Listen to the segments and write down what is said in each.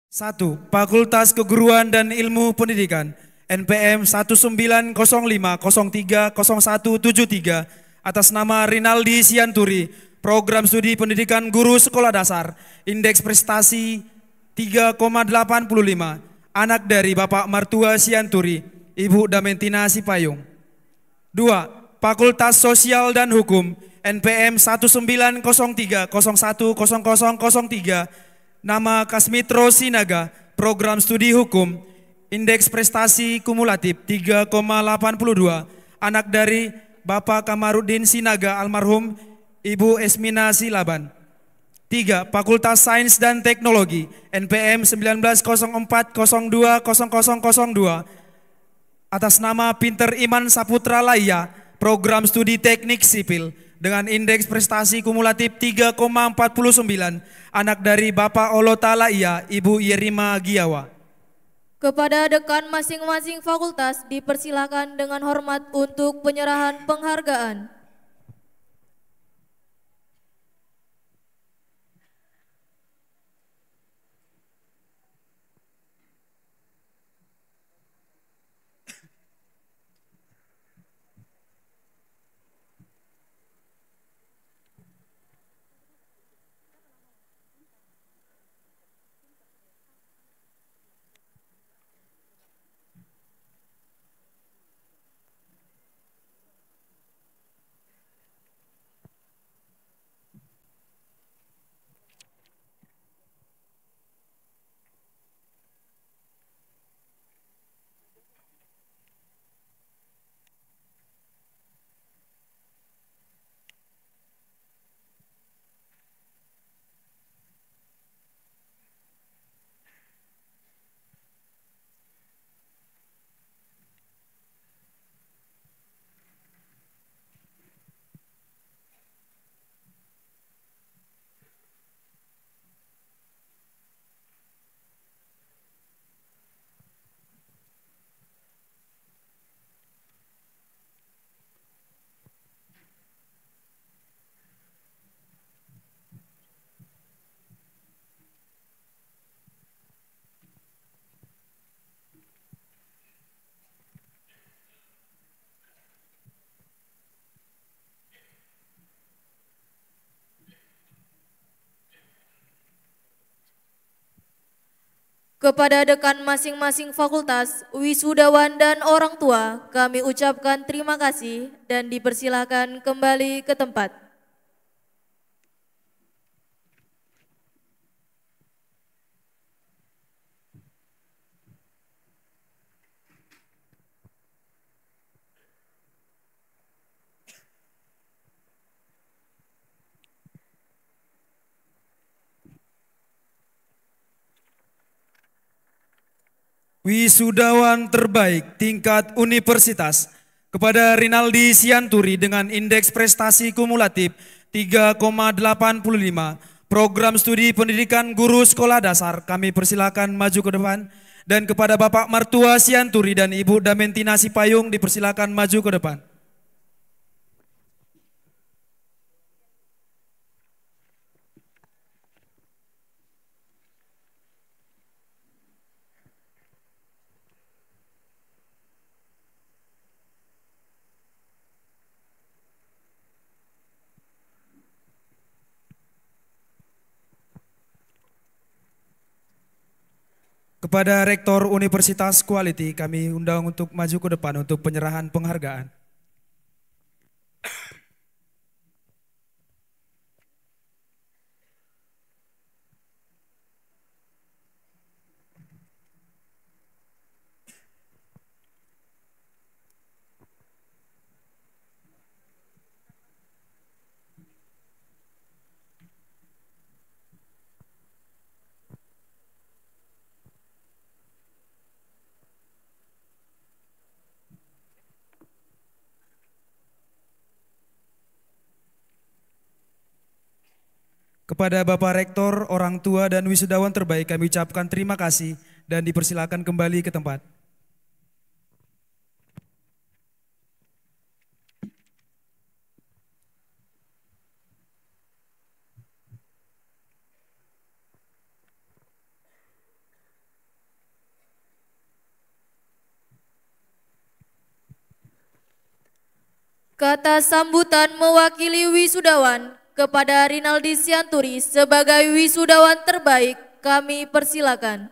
1. Fakultas Keguruan dan Ilmu Pendidikan NPM 1905030173 atas nama Rinaldi Sianturi, Program Studi Pendidikan Guru Sekolah Dasar, Indeks Prestasi 3,85, anak dari Bapak Martua Sianturi, Ibu Damentina Sipayung. 2. Fakultas Sosial dan Hukum NPM 1903010003, nama Kasmitro Sinaga, Program Studi Hukum, Indeks Prestasi Kumulatif 3,82, anak dari Bapak Kamarudin Sinaga almarhum, Ibu Esmina Silaban. 3. Fakultas Sains dan Teknologi NPM 1904020002, atas nama Pinter Iman Saputra Laya, Program Studi Teknik Sipil dengan indeks prestasi kumulatif 3,49, anak dari Bapak Olota Laya, Ibu Yerima Giawa. Kepada dekan masing-masing fakultas dipersilakan dengan hormat untuk penyerahan penghargaan. Kepada dekan masing-masing fakultas, wisudawan dan orang tua, kami ucapkan terima kasih dan dipersilakan kembali ke tempat. Wisudawan terbaik tingkat universitas kepada Rinaldi Sianturi dengan indeks prestasi kumulatif 3,85, Program Studi Pendidikan Guru Sekolah Dasar, kami persilakan maju ke depan. Dan kepada Bapak Martua Sianturi dan Ibu Damentina Sipayung dipersilakan maju ke depan. Kepada Rektor Universitas Quality kami undang untuk maju ke depan untuk penyerahan penghargaan. Kepada Bapak Rektor, orang tua dan wisudawan terbaik kami ucapkan terima kasih dan dipersilakan kembali ke tempat. Kata sambutan mewakili wisudawan kepada Rinaldi Sianturi sebagai wisudawan terbaik kami persilakan.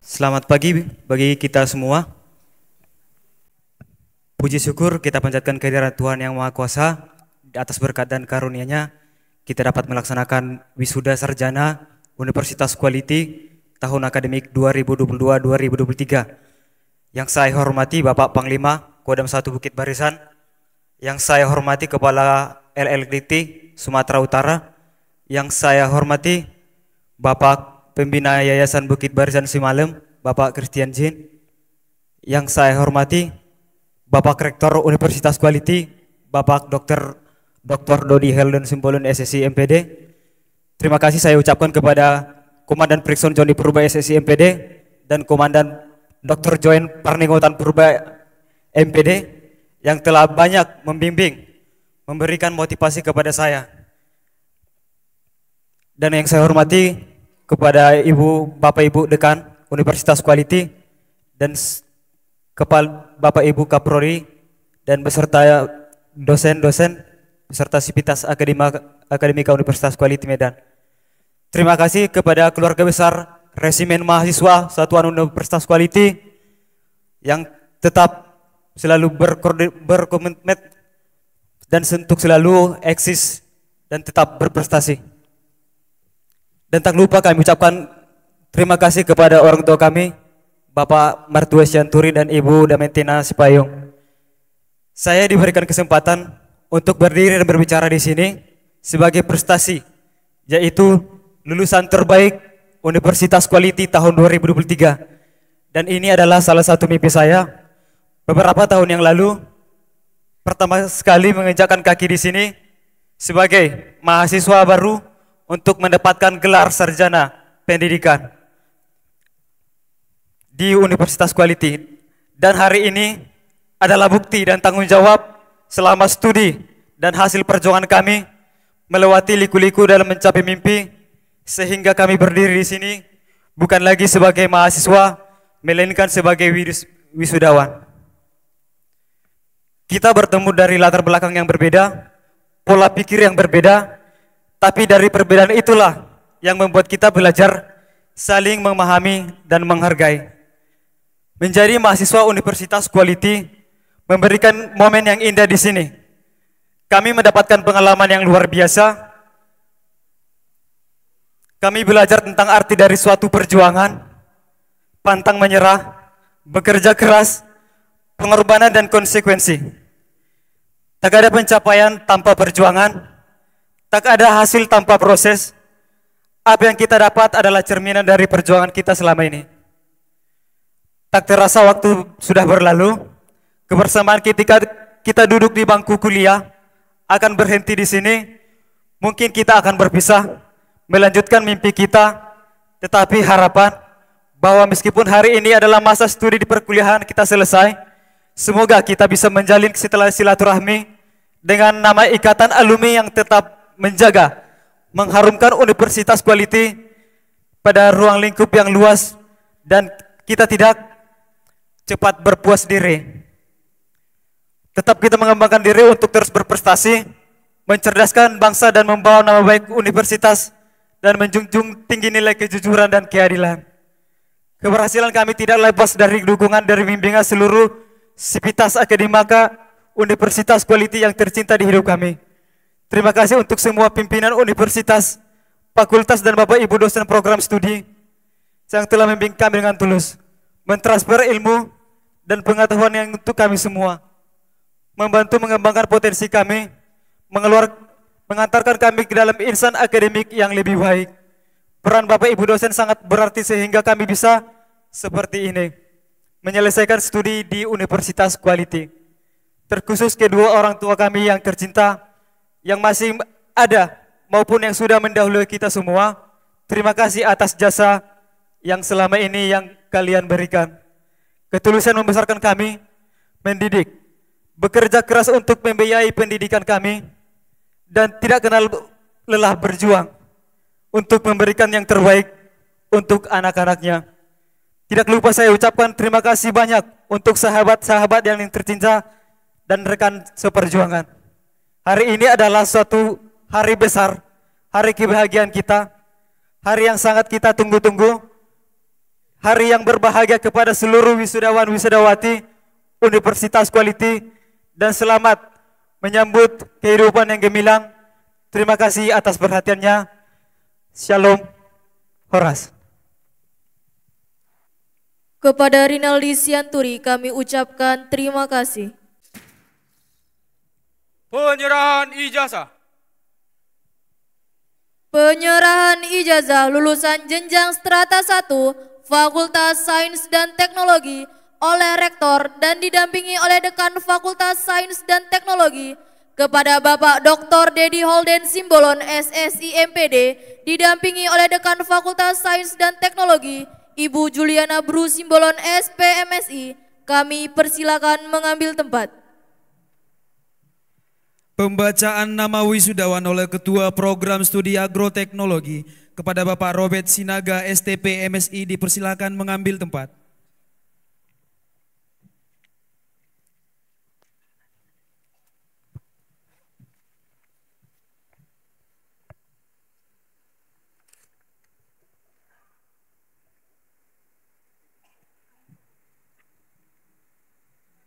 Selamat pagi bagi kita semua. Puji syukur kita panjatkan kehadirat Tuhan Yang Maha Kuasa. Atas berkat dan karunia-Nya kita dapat melaksanakan wisuda sarjana Universitas Quality tahun akademik 2022-2023. Yang saya hormati Bapak Panglima Kodam 1 Bukit Barisan, yang saya hormati Kepala LLDT Sumatera Utara, yang saya hormati Bapak Pembina Yayasan Bukit Barisan Simalem, Bapak Christian Jin, yang saya hormati Bapak Rektor Universitas Quality, Bapak Dr. Dodi Helden Simbolon SSI MPD. Terima kasih saya ucapkan kepada Komandan Prikson Joni Purba SSI MPD dan Komandan Dr. Joen Parningotan Purba MPD yang telah banyak membimbing, memberikan motivasi kepada saya. Dan yang saya hormati kepada Bapak Ibu Dekan Universitas Quality dan Kepala Bapak Ibu Kaprori dan beserta dosen-dosen beserta Sivitas Akademika Universitas Quality Medan. Terima kasih kepada keluarga besar Resimen Mahasiswa Satuan Universitas Quality yang tetap selalu berkomitmen dan untuk selalu eksis dan tetap berprestasi. Dan tak lupa kami ucapkan terima kasih kepada orang tua kami, Bapak Martua Sianturi dan Ibu Damentina Sipayung. Saya diberikan kesempatan untuk berdiri dan berbicara di sini sebagai prestasi, yaitu lulusan terbaik Universitas Quality tahun 2023. Dan ini adalah salah satu mimpi saya. Beberapa tahun yang lalu, pertama sekali menginjakkan kaki di sini sebagai mahasiswa baru untuk mendapatkan gelar sarjana pendidikan di Universitas Quality. Dan hari ini adalah bukti dan tanggung jawab selama studi dan hasil perjuangan kami melewati liku-liku dalam mencapai mimpi, sehingga kami berdiri di sini bukan lagi sebagai mahasiswa, melainkan sebagai wisudawan. Kita bertemu dari latar belakang yang berbeda, pola pikir yang berbeda, tapi dari perbedaan itulah yang membuat kita belajar saling memahami dan menghargai. Menjadi mahasiswa Universitas Quality memberikan momen yang indah di sini. Kami mendapatkan pengalaman yang luar biasa. Kami belajar tentang arti dari suatu perjuangan, pantang menyerah, bekerja keras, pengorbanan dan konsekuensi. Tak ada pencapaian tanpa perjuangan, tak ada hasil tanpa proses. Apa yang kita dapat adalah cerminan dari perjuangan kita selama ini. Tak terasa waktu sudah berlalu. Kebersamaan ketika kita duduk di bangku kuliah akan berhenti di sini. Mungkin kita akan berpisah, melanjutkan mimpi kita, tetapi harapan bahwa meskipun hari ini adalah masa studi di perkuliahan kita selesai, semoga kita bisa menjalin setelah silaturahmi dengan nama ikatan alumni yang tetap menjaga, mengharumkan Universitas Quality pada ruang lingkup yang luas, dan kita tidak cepat berpuas diri. Tetap kita mengembangkan diri untuk terus berprestasi, mencerdaskan bangsa dan membawa nama baik universitas, dan menjunjung tinggi nilai kejujuran dan keadilan. Keberhasilan kami tidak lepas dari dukungan dari bimbingan seluruh Sivitas Akademika Universitas Quality yang tercinta di hidup kami. Terima kasih untuk semua pimpinan universitas, fakultas dan Bapak Ibu dosen program studi yang telah membimbing kami dengan tulus, mentransfer ilmu dan pengetahuan yang untuk kami semua, membantu mengembangkan potensi kami, mengantarkan kami ke dalam insan akademik yang lebih baik. Peran Bapak Ibu dosen sangat berarti sehingga kami bisa seperti ini, menyelesaikan studi di Universitas Quality. Terkhusus kedua orang tua kami yang tercinta, yang masih ada maupun yang sudah mendahului kita semua, terima kasih atas jasa yang selama ini yang kalian berikan. Ketulusan membesarkan kami, mendidik, bekerja keras untuk membiayai pendidikan kami, dan tidak kenal lelah berjuang untuk memberikan yang terbaik untuk anak-anaknya. Tidak lupa saya ucapkan terima kasih banyak untuk sahabat-sahabat yang tercinta dan rekan seperjuangan. Hari ini adalah suatu hari besar, hari kebahagiaan kita, hari yang sangat kita tunggu-tunggu, hari yang berbahagia kepada seluruh wisudawan wisudawati Universitas Quality, dan selamat menyambut kehidupan yang gemilang. Terima kasih atas perhatiannya. Shalom, Horas. Kepada Rinaldi Sianturi kami ucapkan terima kasih. Penyerahan ijazah. Penyerahan ijazah lulusan jenjang strata 1 Fakultas Sains dan Teknologi oleh Rektor dan didampingi oleh Dekan Fakultas Sains dan Teknologi kepada Bapak Dr. Dedi Holden Simbolon SSI MPD, didampingi oleh Dekan Fakultas Sains dan Teknologi Ibu Juliana Bru Simbolon SPMSI. Kami persilakan mengambil tempat. Pembacaan nama wisudawan oleh Ketua Program Studi Agroteknologi kepada Bapak Robert Sinaga STP MSI, dipersilakan mengambil tempat.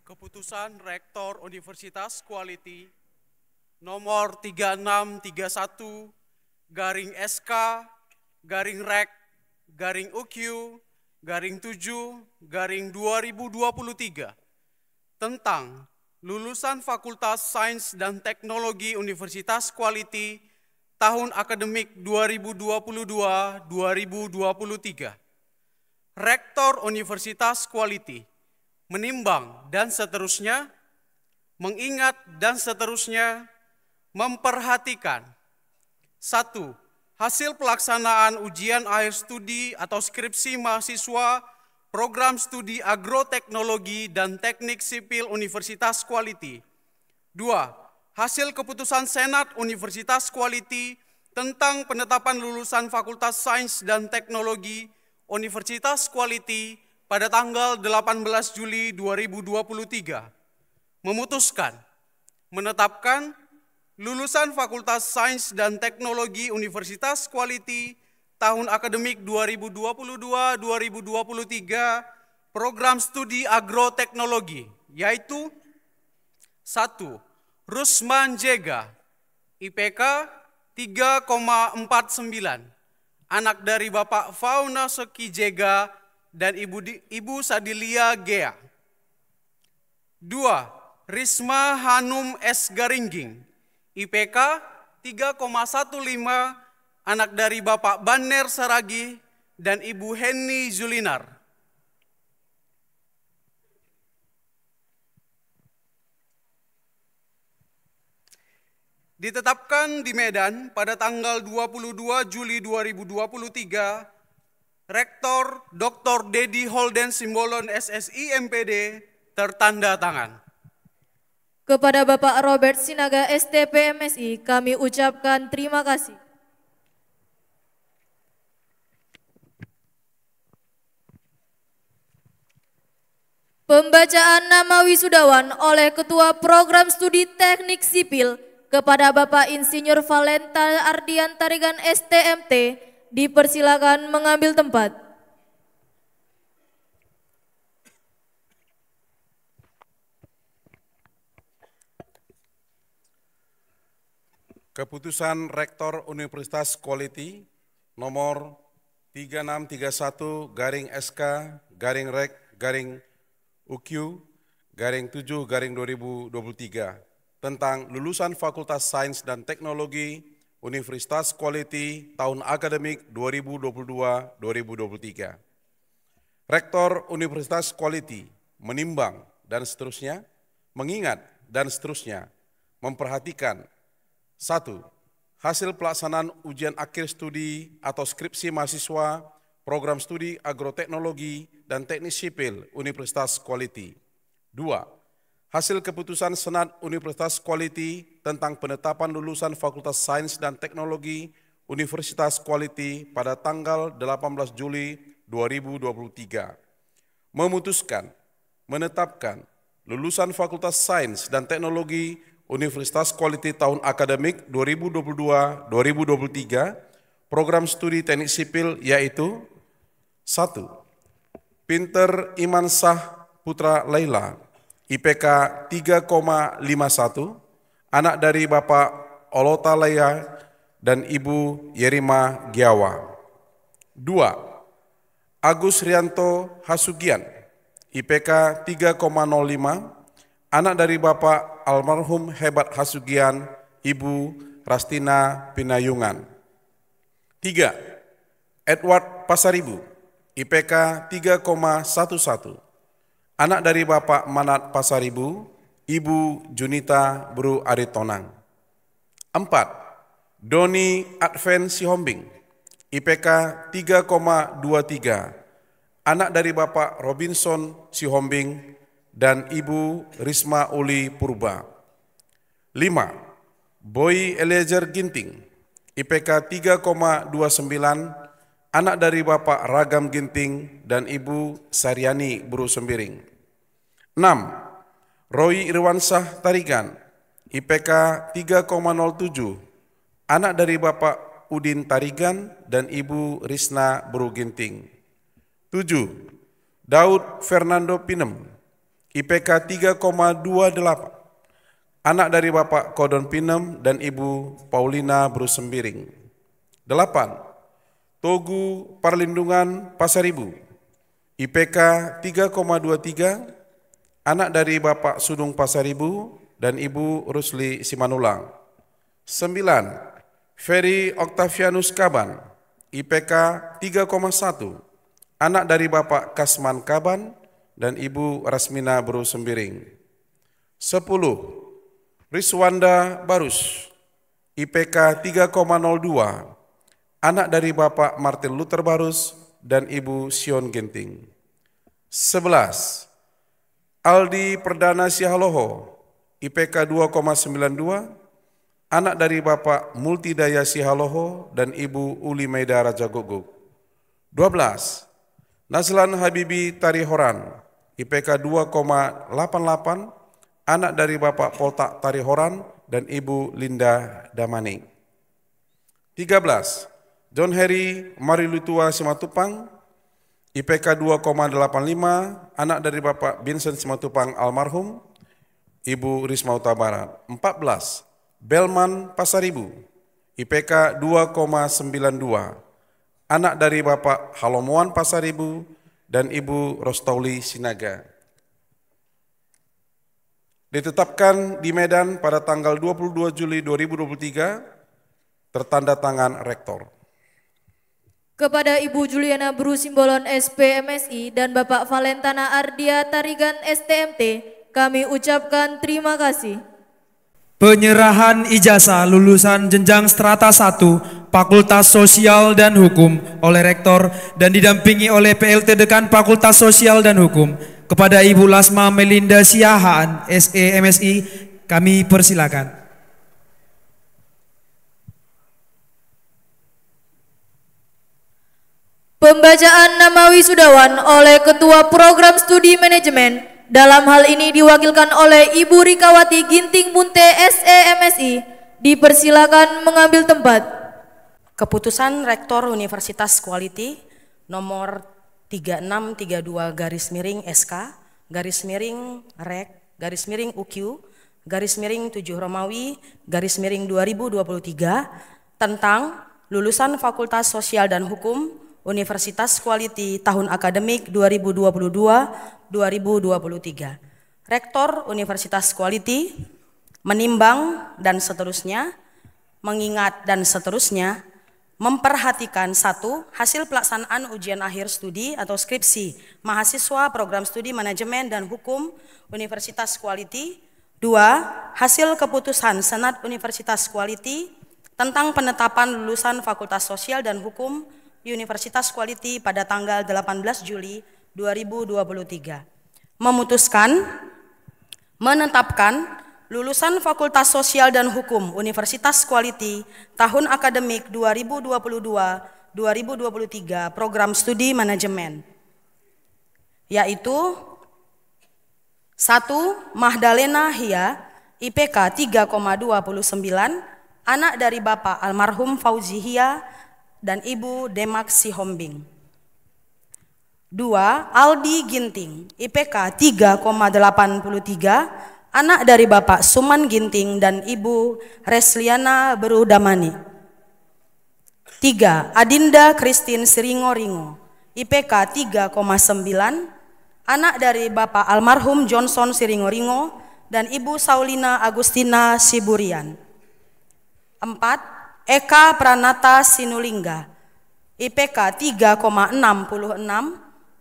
Keputusan Rektor Universitas Quality nomor 3631 garing SK garing Rek garing UQ garing 7 garing 2023 tentang lulusan Fakultas Sains dan Teknologi Universitas Quality tahun akademik 2022-2023. Rektor Universitas Quality menimbang dan seterusnya, mengingat dan seterusnya, memperhatikan. 1. Hasil pelaksanaan ujian akhir studi atau skripsi mahasiswa Program Studi Agroteknologi dan Teknik Sipil Universitas Quality. 2. Hasil keputusan Senat Universitas Quality tentang penetapan lulusan Fakultas Sains dan Teknologi Universitas Quality pada tanggal 18 Juli 2023, memutuskan menetapkan lulusan Fakultas Sains dan Teknologi Universitas Quality tahun akademik 2022-2023 program studi agroteknologi, yaitu 1. Rusman Jega, IPK 3,49, anak dari Bapak Fauna Seki Jega dan Ibu Sadilia Gea. 2. Risma Hanum S. Garingging, IPK 3,15, anak dari Bapak Banner Saragi dan Ibu Henny Zulinar. 3. Ditetapkan di Medan pada tanggal 22 Juli 2023, Rektor Dr. Dedi Holden Simbolon SSI MPD tertanda tangan. Kepada Bapak Robert Sinaga STP MSI kami ucapkan terima kasih. Pembacaan nama wisudawan oleh Ketua Program Studi Teknik Sipil kepada Bapak Insinyur Valenta Ardian Tarigan STMT, dipersilakan mengambil tempat. Keputusan Rektor Universitas Quality nomor 3631 garing SK garing Rek garing UQ garing 7 garing 2023 tentang lulusan Fakultas Sains dan Teknologi Universitas Quality tahun akademik 2022-2023. Rektor Universitas Quality menimbang dan seterusnya, mengingat dan seterusnya, memperhatikan. 1. Hasil pelaksanaan ujian akhir studi atau skripsi mahasiswa Program Studi Agroteknologi dan Teknik Sipil Universitas Quality. 2. Hasil keputusan Senat Universitas Quality tentang penetapan lulusan Fakultas Sains dan Teknologi Universitas Quality pada tanggal 18 Juli 2023. Memutuskan, menetapkan lulusan Fakultas Sains dan Teknologi Universitas Quality tahun akademik 2022-2023, program studi teknik sipil yaitu 1. Pinter Iman Sah Putra Laila, IPK 3,51, anak dari Bapak Olota Laya dan Ibu Yerima Giawa. 2. Agus Rianto Hasugian, IPK 3,05, anak dari Bapak almarhum Hebat Hasugian, Ibu Rastina Pinayungan. 3. Edward Pasaribu, IPK 3,11, anak dari Bapak Manat Pasaribu, Ibu Junita Bru Aritonang. 4. Doni Adven Sihombing, IPK 3,23, anak dari Bapak Robinson Sihombing dan Ibu Risma Uli Purba. 5. Boy Eliezer Ginting, IPK 3,29, anak dari Bapak Ragam Ginting dan Ibu Saryani Buru Sembiring. 6. Roy Irwansah Tarigan, IPK 3,07, anak dari Bapak Udin Tarigan dan Ibu Risna Buru Ginting. 7. Daud Fernando Pinem, IPK 3,28, anak dari Bapak Kodon Pinem dan Ibu Paulina Bru Sembiring. 8. Togu Parlindungan Pasaribu, IPK 3,23, anak dari Bapak Sudung Pasaribu dan Ibu Rusli Simanulang. 9. Ferry Octavianus Kaban, IPK 3,1, anak dari Bapak Kasman Kaban dan Ibu Rasmina Bru Sembiring. 10. Riswanda Barus, IPK 3,02, anak dari Bapak Martin Luther Barus dan Ibu Sion Ginting. 11. Aldi Perdana Sihaloho, IPK 2,92, anak dari Bapak Multidaya Sihaloho dan Ibu Uli Maida Rajagogog. 12. Nazlan Habibi Tarihoran, IPK 2,88, anak dari Bapak Poltak Tarihoran dan Ibu Linda Damani. 13. John Harry Marilutua Simatupang, IPK 2,85, anak dari Bapak Vincent Simatupang almarhum, Ibu Risma Huta Barat. 14. Belman Pasaribu, IPK 2,92, anak dari Bapak Halomuan Pasaribu dan Ibu Rostauli Sinaga. Ditetapkan di Medan pada tanggal 22 Juli 2023, tertanda tangan Rektor. Kepada Ibu Juliana Bru Simbolon SPMSI dan Bapak Valentana Ardia Tarigan STMT, kami ucapkan terima kasih. Penyerahan ijazah lulusan jenjang strata 1 Fakultas Sosial dan Hukum oleh Rektor dan didampingi oleh PLT Dekan Fakultas Sosial dan Hukum kepada Ibu Lasma Melinda Siahaan SEMSI, kami persilakan. Pembacaan nama wisudawan oleh Ketua Program Studi Manajemen, dalam hal ini diwakilkan oleh Ibu Rikawati Ginting Munte SEMSI, dipersilakan mengambil tempat. Keputusan Rektor Universitas Quality nomor 3632/SK/UQ/7 tentang lulusan Fakultas Sosial dan Hukum Universitas Quality tahun akademik 2022-2023. Rektor Universitas Quality menimbang dan seterusnya, mengingat dan seterusnya, memperhatikan 1. Hasil pelaksanaan ujian akhir studi atau skripsi mahasiswa program studi manajemen dan hukum Universitas Quality. 2. Hasil keputusan Senat Universitas Quality tentang penetapan lulusan Fakultas Sosial dan Hukum Universitas Quality pada tanggal 18 Juli 2023. Memutuskan menetapkan lulusan Fakultas Sosial dan Hukum Universitas Quality tahun akademik 2022-2023 program studi manajemen, yaitu 1. Mahdalena Hia, IPK 3,29, anak dari Bapak almarhum Fauzi Hia dan Ibu Demak Sihombing. 2. Aldi Ginting, IPK 3,83, anak dari Bapak Suman Ginting dan Ibu Resliana Berudamani. 3. Adinda Christine Siringo-Ringo, IPK 3,9, anak dari Bapak almarhum Johnson Siringo-Ringo dan Ibu Saulina Agustina Siburian. 4. Eka Pranata Sinulingga, IPK 3,66,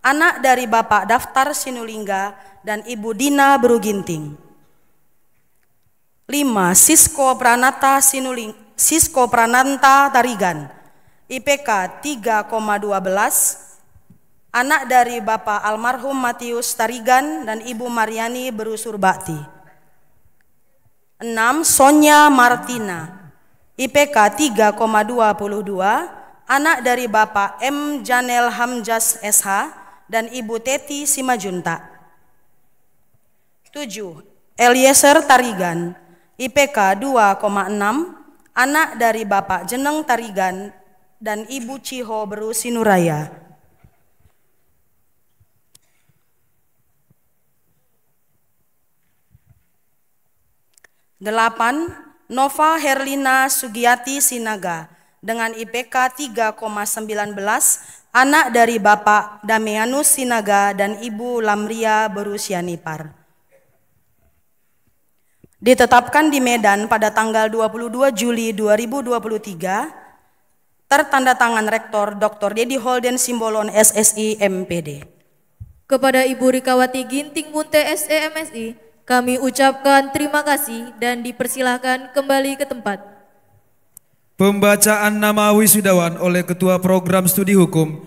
anak dari Bapak Daftar Sinulingga dan Ibu Dina Beruginting. 5. Sisko Prananta Tarigan, IPK 3,12, anak dari Bapak almarhum Matius Tarigan dan Ibu Mariani Berusur Bakti. 6. Sonya Martina, IPK 3,22, anak dari Bapak M. Janel Hamjas SH dan Ibu Teti Simajunta. 7. Eliezer Tarigan, IPK 2,6, anak dari Bapak Jeneng Tarigan dan Ibu Ciho Beru Sinuraya. 8. Nova Herlina Sugiyati Sinaga dengan IPK 3,19, anak dari Bapak Damianus Sinaga dan Ibu Lamria Berusianipar. Ditetapkan di Medan pada tanggal 22 Juli 2023, tertanda tangan Rektor Dr. Dedi Holden Simbolon SSI MPD. Kepada Ibu Rikawati Ginting Munte SE MSI, kami ucapkan terima kasih dan dipersilahkan kembali ke tempat. Pembacaan nama wisudawan oleh Ketua Program Studi Hukum,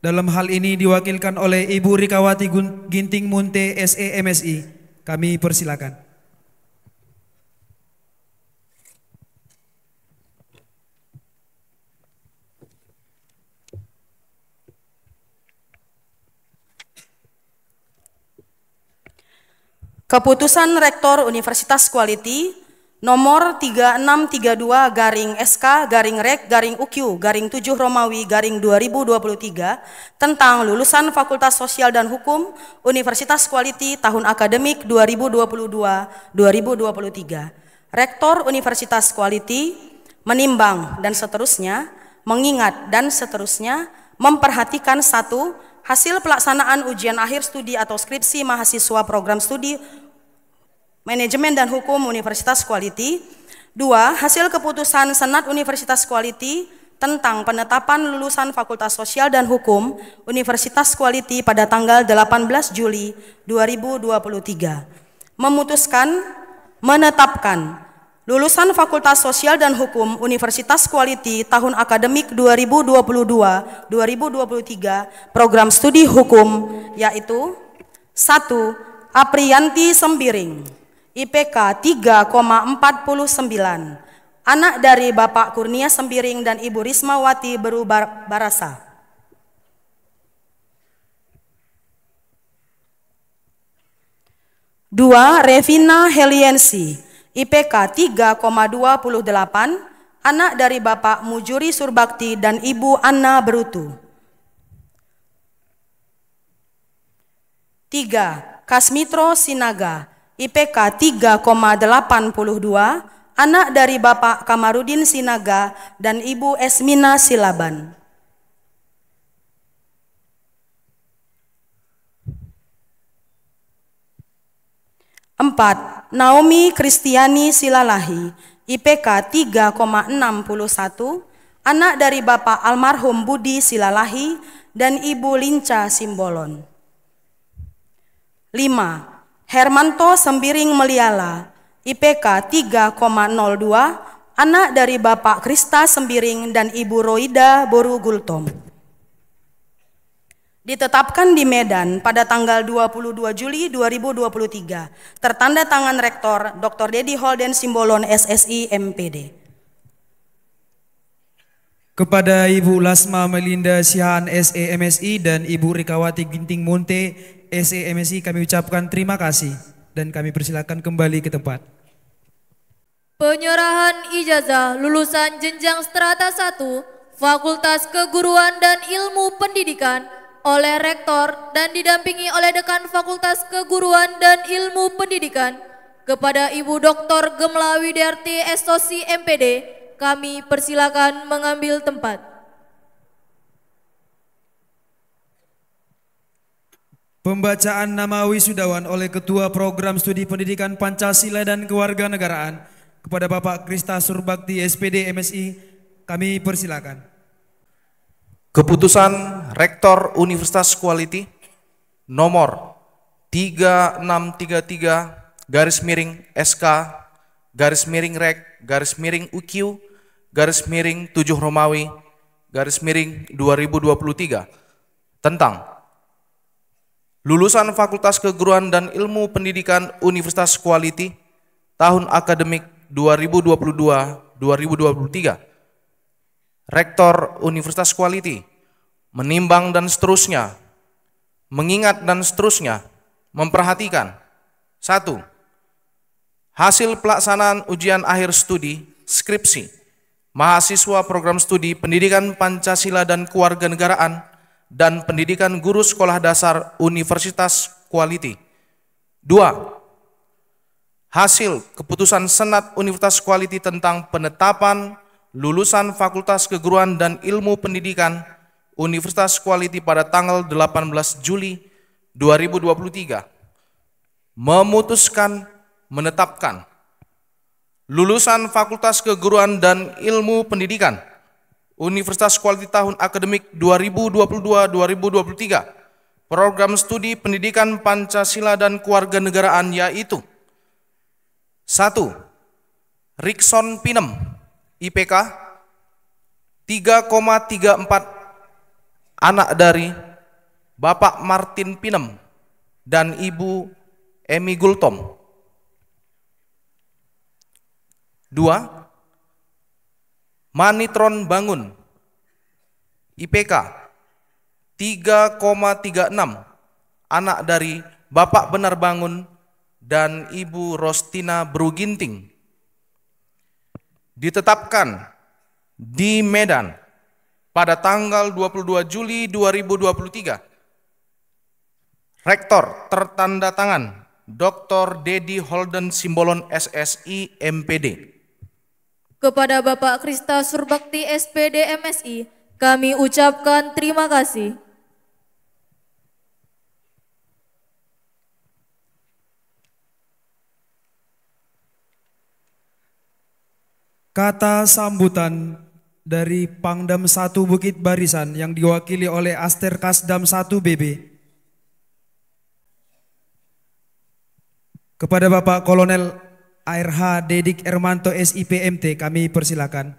dalam hal ini diwakilkan oleh Ibu Rikawati Ginting Munte SE MSI. Kami persilakan. Keputusan Rektor Universitas Quality nomor 3632-SK-REK-UQ-7 Romawi 2023 tentang lulusan Fakultas Sosial dan Hukum Universitas Quality tahun akademik 2022-2023. Rektor Universitas Quality menimbang dan seterusnya, mengingat dan seterusnya, memperhatikan 1. Hasil pelaksanaan ujian akhir studi atau skripsi mahasiswa program studi Manajemen dan Hukum Universitas Quality. 2. Hasil keputusan Senat Universitas Quality tentang penetapan lulusan Fakultas Sosial dan Hukum Universitas Quality pada tanggal 18 Juli 2023. Memutuskan menetapkan lulusan Fakultas Sosial dan Hukum Universitas Quality tahun akademik 2022-2023 program studi hukum yaitu 1. Aprianti Sembiring, IPK 3,49, anak dari Bapak Kurnia Sembiring dan Ibu Rismawati Beru Barasa. 2. Revina Heliensi, IPK 3,28, anak dari Bapak Mujuri Surbakti dan Ibu Anna Berutu. 3. Kasmitro Sinaga, IPK 3,82, anak dari Bapak Kamarudin Sinaga dan Ibu Esmina Silaban. 4. Naomi Kristiani Silalahi, IPK 3,61, anak dari Bapak almarhum Budi Silalahi dan Ibu Linca Simbolon. 5. Hermanto Sembiring Meliala, IPK 3,02, anak dari Bapak Krista Sembiring dan Ibu Roida Boru Gultom. Ditetapkan di Medan pada tanggal 22 Juli 2023, tertanda tangan Rektor Dr. Dedi Holden Simbolon SSI MPD. Kepada Ibu Lasma Melinda Sihan SE MSI dan Ibu Rikawati Ginting Munte SEMSI kami ucapkan terima kasih dan kami persilakan kembali ke tempat. Penyerahan ijazah lulusan jenjang strata 1 Fakultas Keguruan dan Ilmu Pendidikan oleh Rektor dan didampingi oleh Dekan Fakultas Keguruan dan Ilmu Pendidikan kepada Ibu Dr. Gemla Widarti SOSI MPD, kami persilakan mengambil tempat. Pembacaan nama wisudawan oleh Ketua Program Studi Pendidikan Pancasila dan Kewarganegaraan kepada Bapak Krista Surbakti SPD MSI, kami persilakan. Keputusan Rektor Universitas Quality nomor 3633-SK-UQ-7 tentang lulusan Fakultas Keguruan dan Ilmu Pendidikan Universitas Quality tahun akademik 2022-2023. Rektor Universitas Quality menimbang dan seterusnya, mengingat dan seterusnya, memperhatikan 1. Hasil pelaksanaan ujian akhir studi skripsi mahasiswa program studi Pendidikan Pancasila dan Kewarganegaraan dan Pendidikan Guru Sekolah Dasar Universitas Quality. 2. Hasil keputusan Senat Universitas Quality tentang penetapan lulusan Fakultas Keguruan dan Ilmu Pendidikan Universitas Quality pada tanggal 18 Juli 2023 memutuskan menetapkan lulusan Fakultas Keguruan dan Ilmu Pendidikan Universitas Quality tahun akademik 2022-2023 program studi Pendidikan Pancasila dan Kewarganegaraan yaitu 1. Rikson Pinem IPK 3,34, anak dari Bapak Martin Pinem dan Ibu Emi Gultom. 2. Manitron Bangun IPK 3,36, anak dari Bapak Benar Bangun dan Ibu Rostina Bruginting. Ditetapkan di Medan pada tanggal 22 Juli 2023. Rektor tertanda tangan Dr. Dedi Holden Simbolon SSI MPD. Kepada Bapak Krista Surbakti SPD MSI, kami ucapkan terima kasih. Kata sambutan dari Pangdam 1 Bukit Barisan yang diwakili oleh Aster Kasdam 1 BB. Kepada Bapak Kolonel ARH Dedik Ermanto SIPMT kami persilakan.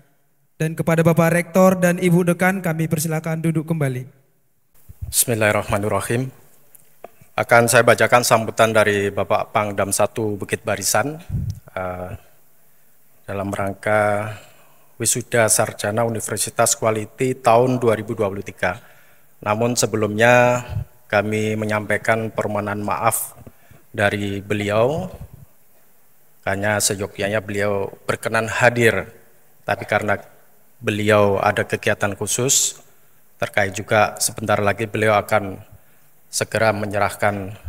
Dan kepada Bapak Rektor dan Ibu Dekan kami persilakan duduk kembali. Bismillahirrahmanirrahim. Akan saya bacakan sambutan dari Bapak Pangdam 1 Bukit Barisan dalam rangka Wisuda Sarjana Universitas Quality tahun 2023. Namun sebelumnya kami menyampaikan permohonan maaf dari beliau, karena seyogyanya beliau berkenan hadir, tapi karena beliau ada kegiatan khusus, terkait juga sebentar lagi beliau akan segera menyerahkan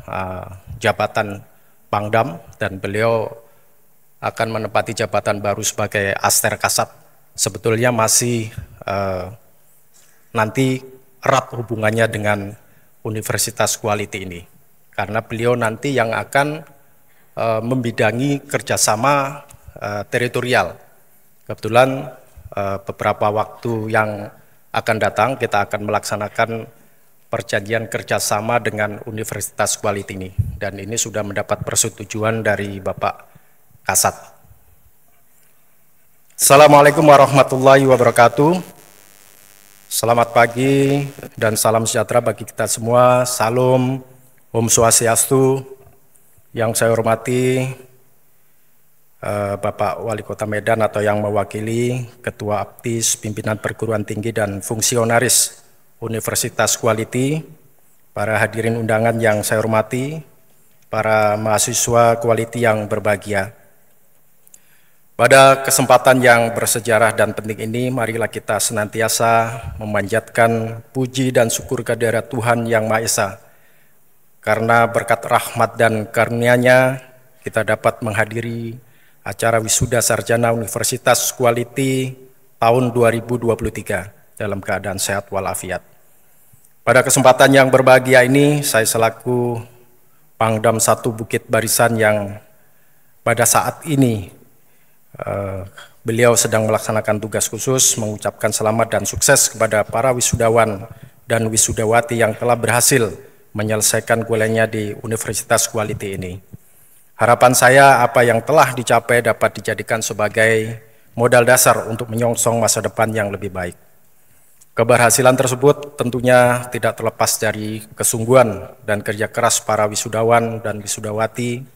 jabatan Pangdam dan beliau akan menempati jabatan baru sebagai Aster Kasat. Sebetulnya masih nanti erat hubungannya dengan Universitas Quality ini, karena beliau nanti yang akan membidangi kerjasama teritorial. Kebetulan beberapa waktu yang akan datang kita akan melaksanakan perjanjian kerjasama dengan Universitas Quality ini, dan ini sudah mendapat persetujuan dari Bapak Kasat. Assalamualaikum warahmatullahi wabarakatuh. Selamat pagi dan salam sejahtera bagi kita semua. Salam, Om Swastiastu. Yang saya hormati Bapak Wali Kota Medan atau yang mewakili Ketua Aptis, Pimpinan Perguruan Tinggi dan Fungsionaris Universitas Quality, para hadirin undangan yang saya hormati, para mahasiswa quality yang berbahagia. Pada kesempatan yang bersejarah dan penting ini, marilah kita senantiasa memanjatkan puji dan syukur kehadirat Tuhan Yang Maha Esa. Karena berkat rahmat dan karunia-Nya, kita dapat menghadiri acara wisuda sarjana Universitas Quality tahun 2023 dalam keadaan sehat walafiat. Pada kesempatan yang berbahagia ini, saya selaku Pangdam 1 Bukit Barisan yang pada saat ini beliau sedang melaksanakan tugas khusus, mengucapkan selamat dan sukses kepada para wisudawan dan wisudawati yang telah berhasil menyelesaikan kuliahnya di Universitas Quality ini. Harapan saya apa yang telah dicapai dapat dijadikan sebagai modal dasar untuk menyongsong masa depan yang lebih baik. Keberhasilan tersebut tentunya tidak terlepas dari kesungguhan dan kerja keras para wisudawan dan wisudawati,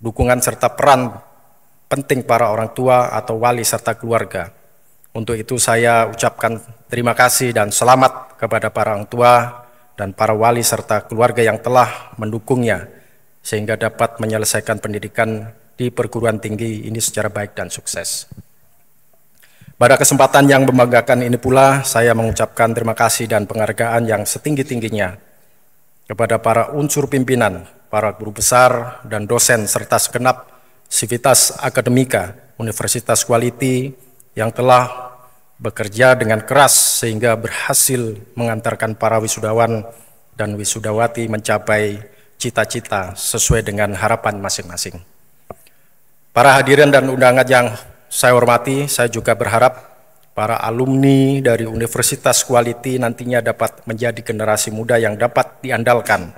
dukungan serta peran penting para orang tua atau wali serta keluarga. Untuk itu saya ucapkan terima kasih dan selamat kepada para orang tua dan para wali serta keluarga yang telah mendukungnya sehingga dapat menyelesaikan pendidikan di perguruan tinggi ini secara baik dan sukses. Pada kesempatan yang membanggakan ini pula, saya mengucapkan terima kasih dan penghargaan yang setinggi-tingginya kepada para unsur pimpinan, para guru besar dan dosen serta segenap sivitas akademika Universitas Quality yang telah bekerja dengan keras sehingga berhasil mengantarkan para wisudawan dan wisudawati mencapai cita-cita sesuai dengan harapan masing-masing. Para hadirin dan undangan yang saya hormati, saya juga berharap para alumni dari Universitas Quality nantinya dapat menjadi generasi muda yang dapat diandalkan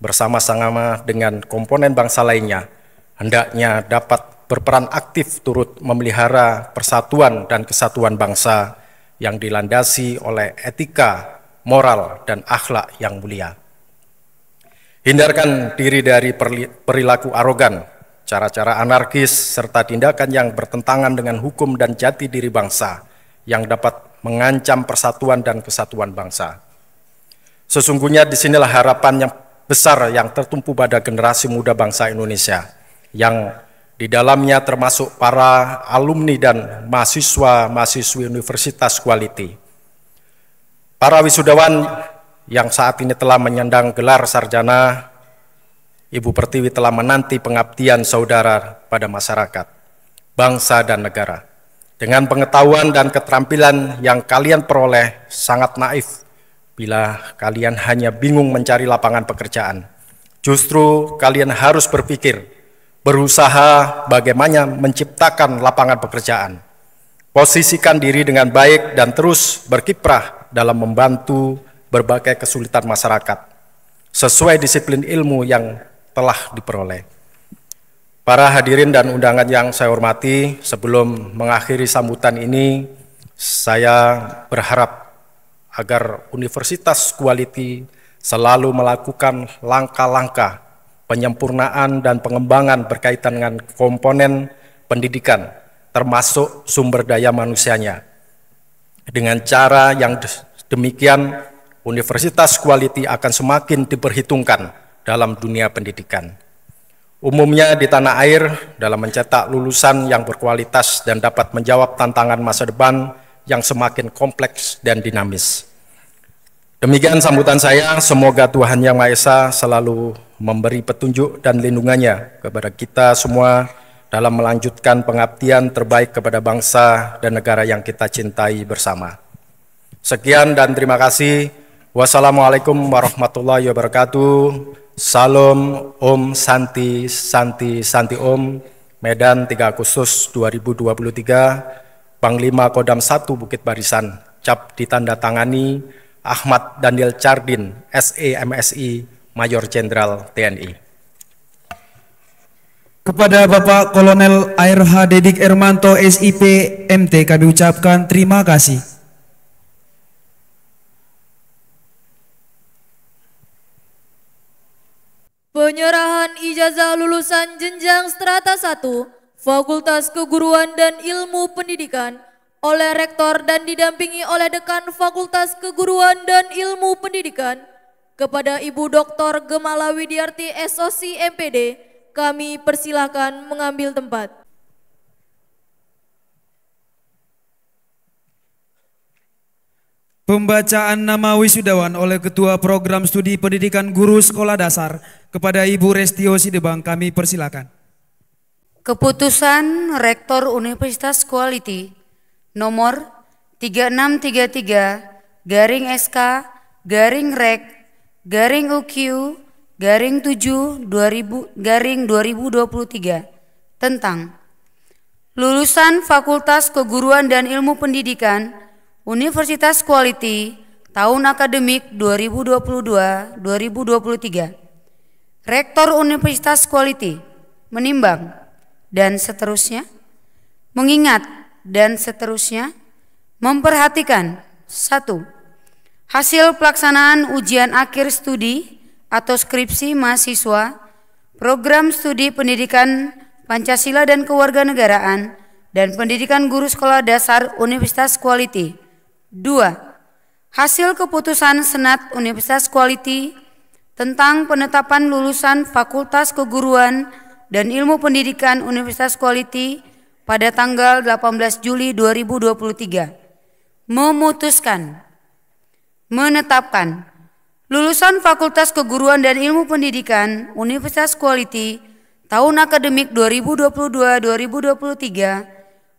bersama-sama dengan komponen bangsa lainnya, hendaknya dapat berperan aktif turut memelihara persatuan dan kesatuan bangsa yang dilandasi oleh etika, moral, dan akhlak yang mulia. Hindarkan diri dari perilaku arogan, cara-cara anarkis, serta tindakan yang bertentangan dengan hukum dan jati diri bangsa yang dapat mengancam persatuan dan kesatuan bangsa. Sesungguhnya disinilah harapan yang besar yang tertumpu pada generasi muda bangsa Indonesia, yang di dalamnya termasuk para alumni dan mahasiswa-mahasiswi Universitas Quality. Para wisudawan yang saat ini telah menyandang gelar sarjana, Ibu Pertiwi telah menanti pengabdian saudara pada masyarakat, bangsa dan negara. Dengan pengetahuan dan keterampilan yang kalian peroleh sangat naif bila kalian hanya bingung mencari lapangan pekerjaan. Justru kalian harus berpikir, berusaha bagaimana menciptakan lapangan pekerjaan. Posisikan diri dengan baik dan terus berkiprah dalam membantu berbagai kesulitan masyarakat sesuai disiplin ilmu yang telah diperoleh. Para hadirin dan undangan yang saya hormati, sebelum mengakhiri sambutan ini, saya berharap agar Universitas Quality selalu melakukan langkah-langkah penyempurnaan dan pengembangan berkaitan dengan komponen pendidikan, termasuk sumber daya manusianya. Dengan cara yang demikian, Universitas Quality akan semakin diperhitungkan dalam dunia pendidikan. Umumnya di tanah air, dalam mencetak lulusan yang berkualitas dan dapat menjawab tantangan masa depan yang semakin kompleks dan dinamis. Demikian sambutan saya, semoga Tuhan Yang Maha Esa selalu memberi petunjuk dan lindungannya kepada kita semua dalam melanjutkan pengabdian terbaik kepada bangsa dan negara yang kita cintai bersama. Sekian dan terima kasih. Wassalamualaikum warahmatullahi wabarakatuh. Salam, Om Santi, Santi, Santi Om. Medan 3 Agustus 2023, Panglima Kodam 1 Bukit Barisan, cap ditandatangani Ahmad Daniel Chardin, SE MSI, Mayor Jenderal TNI. Kepada Bapak Kolonel ARH Dedik Ermanto SIP MT kami ucapkan terima kasih. Penyerahan ijazah lulusan jenjang strata 1 Fakultas Keguruan dan Ilmu Pendidikan oleh Rektor dan didampingi oleh Dekan Fakultas Keguruan dan Ilmu Pendidikan Kepada Ibu Dr. Gemala Widiarti SOC MPD, kami persilakan mengambil tempat. Pembacaan nama wisudawan oleh Ketua Program Studi Pendidikan Guru Sekolah Dasar kepada Ibu Restio Sidebang, kami persilakan. Keputusan Rektor Universitas Quality nomor 3633/SK/UQ/7/2023 tentang lulusan Fakultas Keguruan dan Ilmu Pendidikan Universitas Quality tahun akademik 2022-2023. Rektor Universitas Quality menimbang dan seterusnya, mengingat dan seterusnya, memperhatikan 1. Hasil pelaksanaan ujian akhir studi atau skripsi mahasiswa Program Studi Pendidikan Pancasila dan Kewarganegaraan dan Pendidikan Guru Sekolah Dasar Universitas Quality. 2. Hasil keputusan Senat Universitas Quality tentang penetapan lulusan Fakultas Keguruan dan Ilmu Pendidikan Universitas Quality pada tanggal 18 Juli 2023. Memutuskan, menetapkan lulusan Fakultas Keguruan dan Ilmu Pendidikan Universitas Quality tahun akademik 2022-2023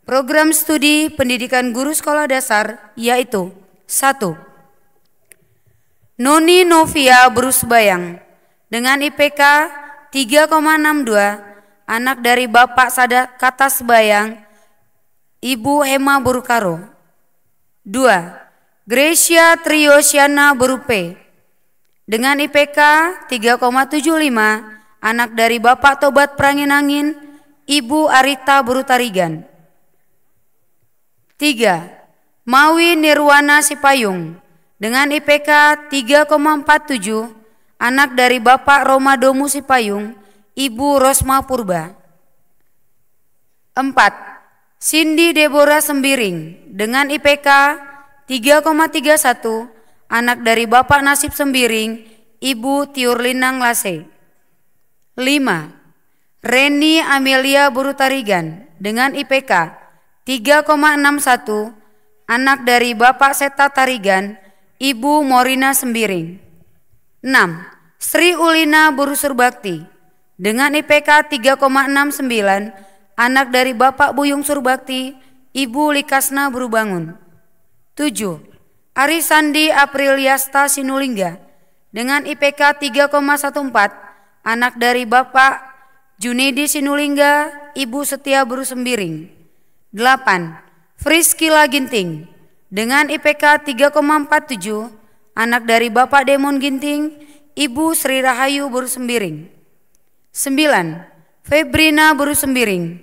Program Studi Pendidikan Guru Sekolah Dasar yaitu 1. Noni Novia Brusbayang dengan IPK 3,62, anak dari Bapak Sadakata Sebayang, Ibu Hema Burukaro. 2. Gracia Triosiana Berupe dengan IPK 3,75, anak dari Bapak Tobat Pranginangin, Ibu Arita Berutarigan. 3. Mawi Nirwana Sipayung dengan IPK 3,47, anak dari Bapak Romadomu Sipayung, Ibu Rosma Purba. 4. Cindy Deborah Sembiring dengan IPK 3,31, anak dari Bapak Nasib Sembiring, Ibu Tiurlinang Lase. 5. Reni Amelia Burutarigan dengan IPK 3,61, anak dari Bapak Seta Tarigan, Ibu Morina Sembiring. 6. Sri Ulina Burusurbakti dengan IPK 3,69, anak dari Bapak Buyung Surbakti, Ibu Likasna Burubangun. 7. Arisandi Apriliasta Sinulingga dengan IPK 3,14, anak dari Bapak Junedi Sinulingga, Ibu Setia Burusembiring. 8. Friskila Ginting dengan IPK 3,47, anak dari Bapak Demon Ginting, Ibu Sri Rahayu Burusembiring. 9. Febrina Burusembiring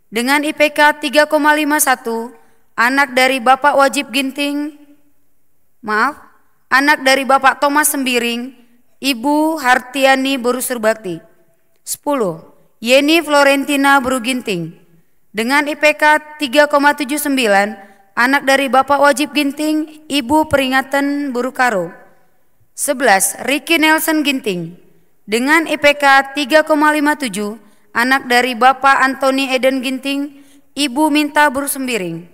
dengan IPK 3,51, anak dari Bapak Wajib Ginting, anak dari Bapak Thomas Sembiring, Ibu Hartiani Burusurbakti. 10. Yeni Florentina Buruginting dengan IPK 3,79, anak dari Bapak Wajib Ginting, Ibu Peringatan Burukaro. 11. Ricky Nelson Ginting dengan IPK 3,57, anak dari Bapak Antoni Eden Ginting, Ibu Minta Burusembiring.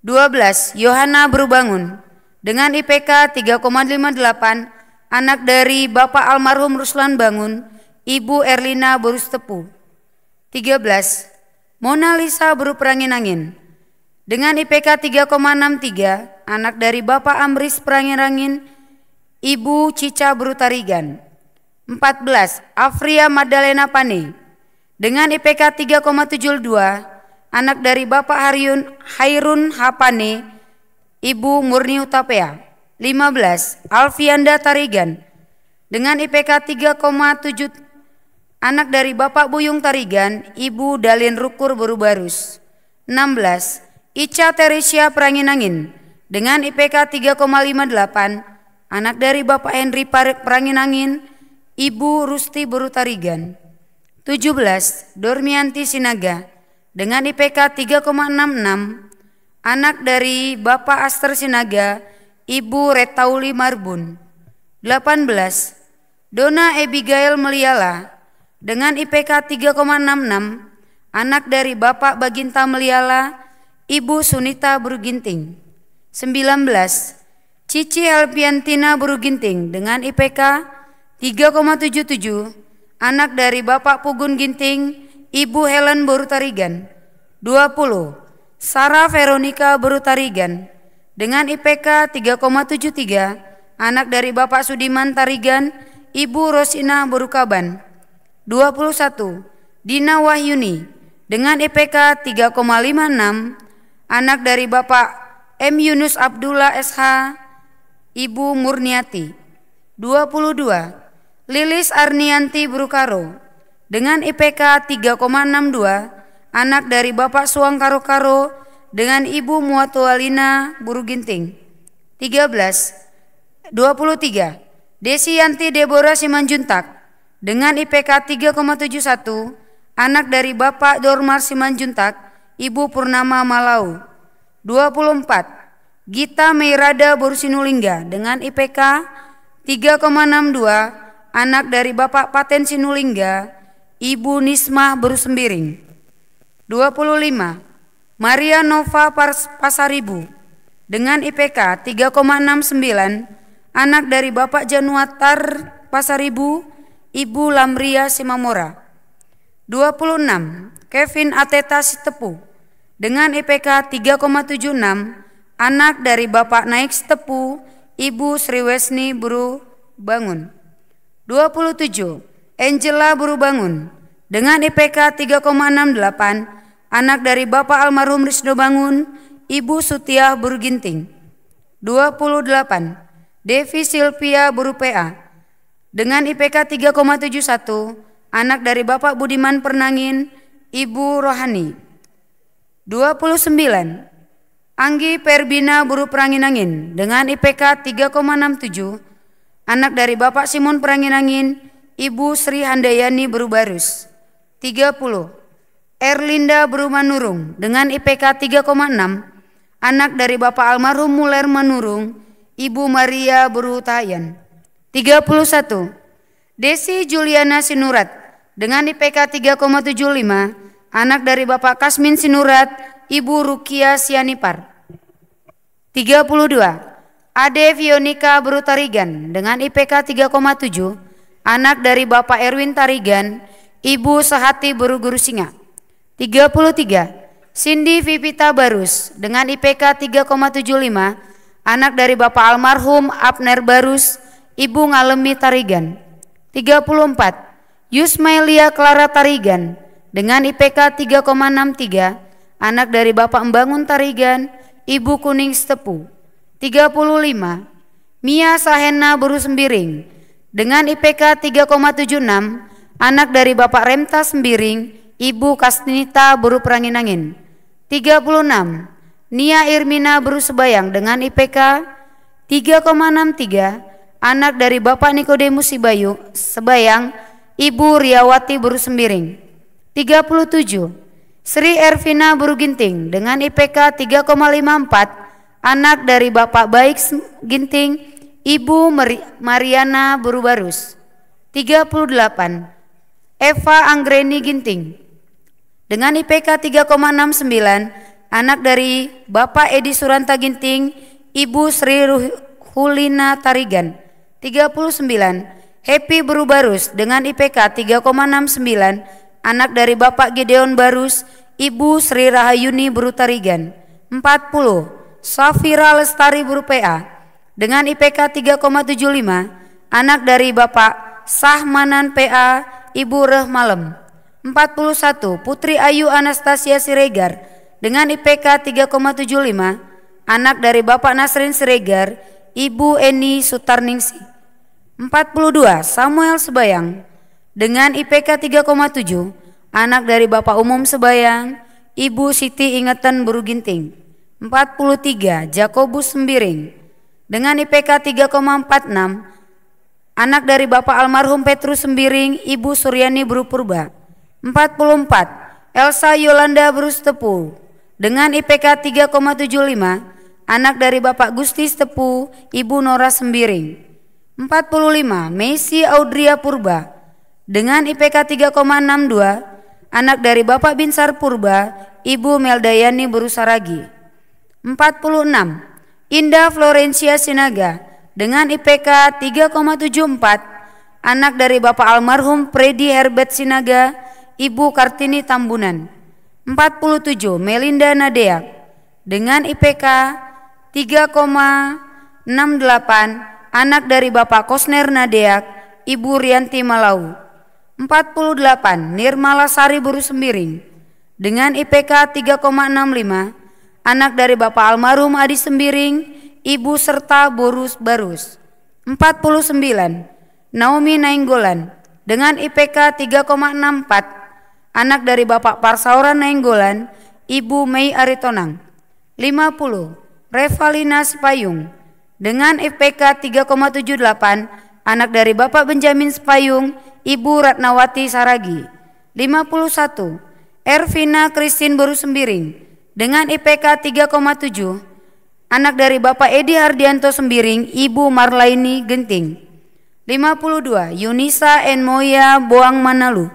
12. Yohana Burubangun dengan IPK 3,58, anak dari Bapak almarhum Ruslan Bangun, Ibu Erlina Burustepu. 13. Mona Lisa Berupranginangin dengan IPK 3,63, anak dari Bapak Amris Pranginangin, Ibu Cica Berutarigan. 14. Afria Madalena Pane dengan IPK 3,72, anak dari Bapak Hairun Hapane, Ibu Murni Hutapea. 15. Alfianda Tarigan dengan IPK 3,7, anak dari Bapak Buyung Tarigan, Ibu Dalin Rukur Berubarus. 16. Ica Teresia Pranginangin dengan IPK 3,58, anak dari Bapak Henry Pranginangin, Ibu Rusti Berutarigan. 17. Dormianti Sinaga dengan IPK 3,66, anak dari Bapak Aster Sinaga, Ibu Retauli Marbun. 18. Dona Abigail Meliala dengan IPK 3,66, anak dari Bapak Baginta Meliala, Ibu Sunita Buruginting. 19. Cici Helpiantina Buruginting dengan IPK 3,77, anak dari Bapak Pugun Ginting, Ibu Helen Borutarigan. 20. Sarah Veronica Borutarigan dengan IPK 3,73, anak dari Bapak Sudiman Tarigan, Ibu Rosina Borukaban. 21. Dina Wahyuni dengan IPK 3,56, anak dari Bapak M. Yunus Abdullah SH, Ibu Murniati. 22. Lilis Arnianti Brukaro dengan IPK 3,62, anak dari Bapak Suang Karo-Karo dengan Ibu Muatualina Buruginting. 23. Desi Yanti Deborah Simanjuntak dengan IPK 3,71, anak dari Bapak Dormar Simanjuntak, Ibu Purnama Malau. 24. Gita Meirada Borsinulingga dengan IPK 3,62, anak dari Bapak Paten Sinulingga, Ibu Nismah Berusembiring. 25. Maria Nova Pasaribu dengan IPK 3,69, anak dari Bapak Januatar Pasaribu, Ibu Lamria Simamora. 26. Kevin Ateta Sitepu dengan IPK 3,76, anak dari Bapak Naik Sitepu, Ibu Sriwesni Buru Bangun. 27. Angela Buru Bangun dengan IPK 3,68, anak dari Bapak almarhum Risno Bangun, Ibu Sutiah Buru Ginting. 28. Devi Silvia Buru PA dengan IPK 3,71, anak dari Bapak Budiman Pernangin, Ibu Rohani. 29. Anggi Perbina Buru Peranginangin dengan IPK 3,67, anak dari Bapak Simon Peranginangin, Ibu Sri Handayani Buru Barus. 30. Erlinda Buru Manurung dengan IPK 3,6, anak dari Bapak almarhum Muler Manurung, Ibu Maria Buru Tayan. 31. Desi Juliana Sinurat dengan IPK 3,75, anak dari Bapak Kasmin Sinurat, Ibu Rukia Sianipar. 32. Ade Fionika Buru Tarigan dengan IPK 3,7, anak dari Bapak Erwin Tarigan, Ibu Sehati Buru Guru Singa. 33. Cindy Vipita Barus dengan IPK 3,75, anak dari Bapak almarhum Abner Barus, Ibu Ngalemi Tarigan. 34. Yusmailia Clara Tarigan dengan IPK 3,63, anak dari Bapak Embangun Tarigan, Ibu Kuning Stepu. 35. Mia Sahena Buru Sembiring dengan IPK 3,76, anak dari Bapak Remta Sembiring, Ibu Kasnita Buru Peranginangin. 36. Nia Irmina Buru Sebayang dengan IPK 3,63, anak dari Bapak Nikodemus Sebayang, Ibu Riawati Buru Sembiring. 37. Sri Ervina Buru Ginting dengan IPK 3,54, anak dari Bapak Baik Ginting, Ibu Mariana Buru Barus. 38. Eva Anggreni Ginting dengan IPK 3,69, anak dari Bapak Edi Suranta Ginting, Ibu Sri Hulina Tarigan. 39. Happy Buru Barus dengan IPK 3,69, anak dari Bapak Gideon Barus, Ibu Sri Rahayuni Buru Tarigan. 40. Safira Lestari Buru PA dengan IPK 3,75, anak dari Bapak Sahmanan PA, Ibu Reh Malem. 41. Putri Ayu Anastasia Siregar dengan IPK 3,75, anak dari Bapak Nasrin Siregar, Ibu Eni Sutarningsi. 42. Samuel Sebayang dengan IPK 3,7, anak dari Bapak Umum Sebayang, Ibu Siti Ingatan Buru Ginting. 43. Jakobus Sembiring dengan IPK 3,46, anak dari Bapak almarhum Petrus Sembiring, Ibu Suryani Buru Purba. 44. Elsa Yolanda Buru Stepu dengan IPK 3,75, anak dari Bapak Gusti Stepu, Ibu Nora Sembiring. 45 Messi Audria Purba dengan IPK 3,62, anak dari Bapak Binsar Purba, Ibu Meldayani Berusaragi. 46 Indah Florencia Sinaga dengan IPK 3,74, anak dari Bapak almarhum Freddy Herbert Sinaga, Ibu Kartini Tambunan. 47 Melinda Nadeak dengan IPK 3,68, anak dari Bapak Kosner Nadeak, Ibu Rianti Malau. 48 Nirmala Sari Buru Sembiring dengan IPK 3,65, anak dari Bapak almarhum Adi Sembiring, Ibu serta Borus Barus. 49 Naomi Nainggolan dengan IPK 3,64, anak dari Bapak Parsauran Nainggolan, Ibu Mei Aritonang. 50 Revalina Spayung dengan IPK 3,78, anak dari Bapak Benjamin Spayung, Ibu Ratnawati Saragi. 51 Ervina Christine Boru Sembiring dengan IPK 3,7, anak dari Bapak Edi Hardianto Sembiring, Ibu Marlaini Genting. 52 Yunisa Enmoya Boang Manalu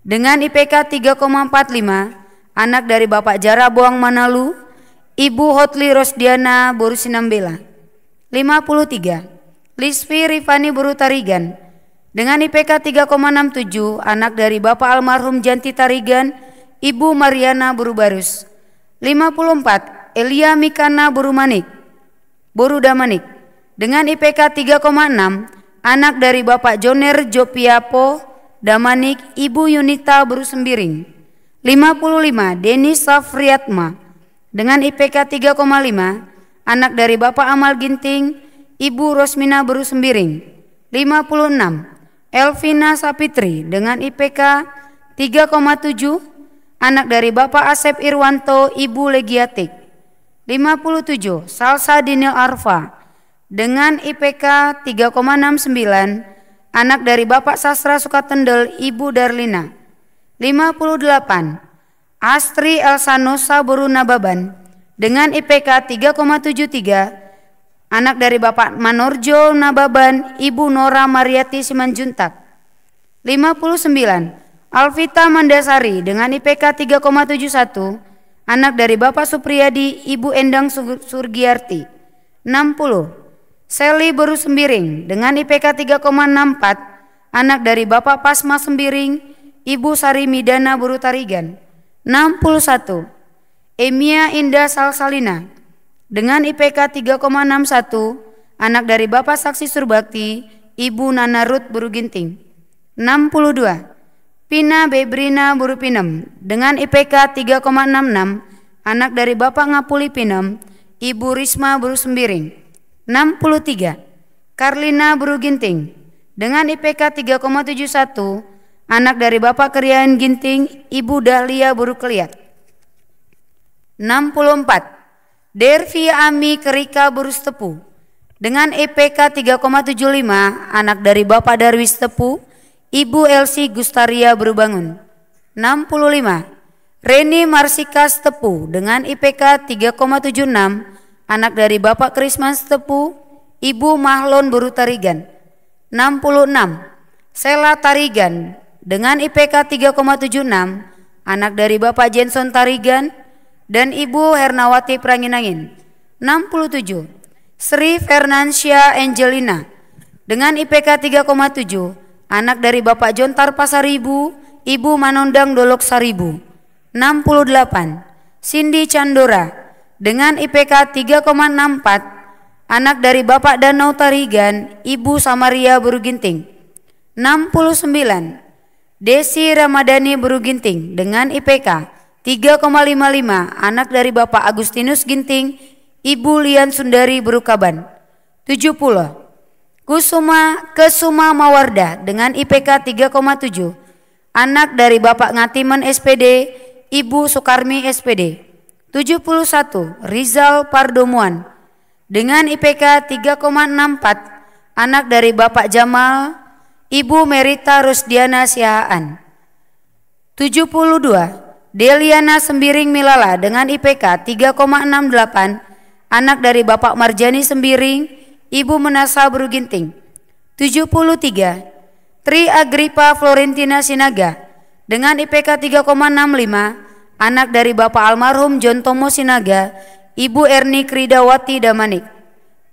dengan IPK 3,45, anak dari Bapak Jara Boang Manalu, Ibu Hotli Rosdiana Boru Sinambela. 53 Lisvi Rifani Boru Tarigan dengan IPK 3,67, anak dari Bapak almarhum Janti Tarigan, Ibu Mariana Boru Barus. 54 Elia Mikana Boru Damanik dengan IPK 3,6, anak dari Bapak Joner Jopiapo Damanik, Ibu Yunita Boru Sembiring. 55 Denis Safriatma dengan IPK 3,5, anak dari Bapak Amal Ginting, Ibu Rosmina Boru Sembiring. 56 Elvina Sapitri dengan IPK 3,7, anak dari Bapak Asep Irwanto, Ibu Legiatik. 57 Salsa Dinil Arfa dengan IPK 3,69, anak dari Bapak Sastra Sukatendel, Ibu Darlina. 58 Astri Elsanosa Boru Nababan dengan IPK 3,73, anak dari Bapak Manorjo Nababan, Ibu Nora Mariati Simanjuntak. 59 Alvita Mandasari dengan IPK 3,71, anak dari Bapak Supriyadi, Ibu Endang Surgiarti. 60 Seli Boru Sembiring dengan IPK 3,64, anak dari Bapak Pasma Sembiring, Ibu Sari Midana Boru Tarigan. 61 Emia Indah Salsalina dengan IPK 3,61, anak dari Bapak Saksi Surbakti, Ibu Nana Ruth Boru Ginting. 62 Pina Bebrina Boru Pinem dengan IPK 3,66, anak dari Bapak Ngapuli Pinem, Ibu Risma Boru Sembiring. 63 Karlina Boru Ginting dengan IPK 3,71, anak dari Bapak Kerian Ginting, Ibu Dahlia Boru Keliat. 64 Dervi Ami Kerika Boru Tepu dengan IPK 3,75, anak dari Bapak Darwis Tepu, Ibu Elsi Gustaria Boru Bangun. 65 Reni Marsika Tepu dengan IPK 3,76, anak dari Bapak Krisman Tepu, Ibu Mahlon Boru Tarigan. 66 Sela Tarigan dengan IPK 3,76, anak dari Bapak Jenson Tarigan dan Ibu Hernawati Pranginangin. 67 Sri Fernansia Angelina dengan IPK 3,7, anak dari Bapak Jontar Pasaribu, Ibu Manondang Dolok Saribu. 68 Cindy Chandora dengan IPK 3,64, anak dari Bapak Danau Tarigan, Ibu Samaria Boru Ginting. 69 Desi Ramadhani Boru Ginting dengan IPK 3,55, anak dari Bapak Agustinus Ginting, Ibu Lian Sundari Boru Kaban. 70 Kesuma Mawarda dengan IPK 3,7, anak dari Bapak Ngatiman SPD, Ibu Sukarmi SPD. 71 Rizal Pardomuan dengan IPK 3,64, anak dari Bapak Jamal, Ibu Merita Rusdiana Sihaan. 72 Deliana Sembiring Milala dengan IPK 3,68, anak dari Bapak Marjani Sembiring, Ibu Menasa Boru Ginting. 73. Tri Agripa Florentina Sinaga dengan IPK 3,65, anak dari Bapak almarhum John Tomo Sinaga, Ibu Erni Kridawati Damanik.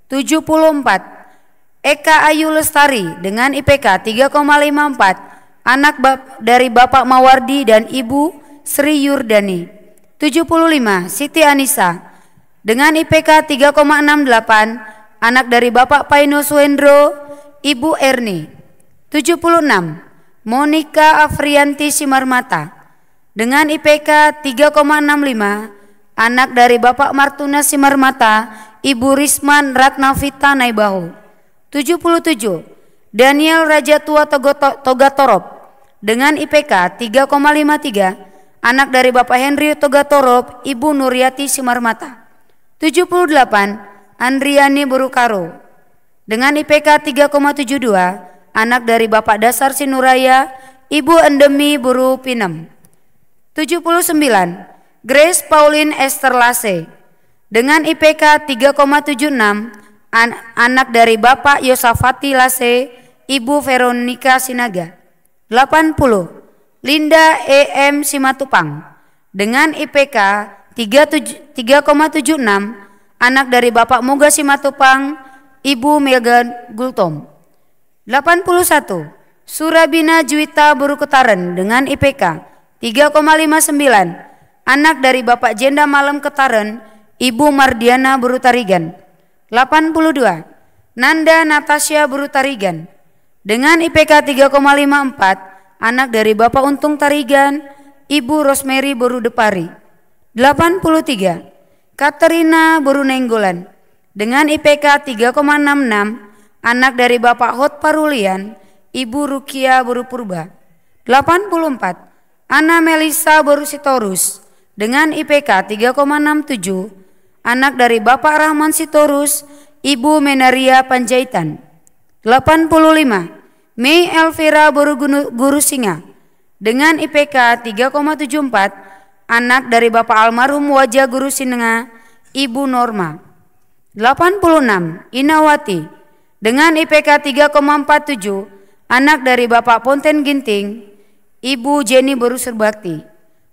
74. Eka Ayu Lestari dengan IPK 3,54, anak dari Bapak Mawardi dan Ibu Sri Yurdani. 75. Siti Anissa dengan IPK 3,68, anak dari Bapak Paino Suhendro, Ibu Erni. 76. Monika Afrianti Simarmata dengan IPK 3,65, anak dari Bapak Martuna Simarmata, Ibu Risman Ratnavita Naibahu. 77. Daniel Rajatua Togatorop dengan IPK 3,53, anak dari Bapak Henry Togatorop, Ibu Nuryati Simarmata. 78. Andriani Burukaro dengan IPK 3,72, anak dari Bapak Dasar Sinuraya, Ibu Endemi Buru Pinem. 79. Grace Pauline Esther Lase dengan IPK 3,76, anak dari Bapak Yosafati Lase, Ibu Veronica Sinaga. 80. Linda E.M. Simatupang dengan IPK 3,76, anak dari Bapak Moga Simatupang, Ibu Megan Gultom. 81. Surabina Juwita Buruketaren dengan IPK 3,59, anak dari Bapak Jenda Malam Ketaren, Ibu Mardiana Burutarigan. 82. Nanda Natasha Burutarigan dengan IPK 3,54, anak dari Bapak Untung Tarigan, Ibu Rosemary Burudepari. 83. Katerina Burunenggolan dengan IPK 3,66, anak dari Bapak Hot Parulian, Ibu Rukia Burupurba. 84. Ana Melisa Borusitorus dengan IPK 3,67, anak dari Bapak Rahman Sitorus, Ibu Menaria Panjaitan. 85. Mei Elvira Guru Singa dengan IPK 3,74, anak dari Bapak almarhum Wajah Guru Singa, Ibu Norma. 86. Inawati dengan IPK 3,47, anak dari Bapak Ponten Ginting, Ibu Jenny Boru Serbakti.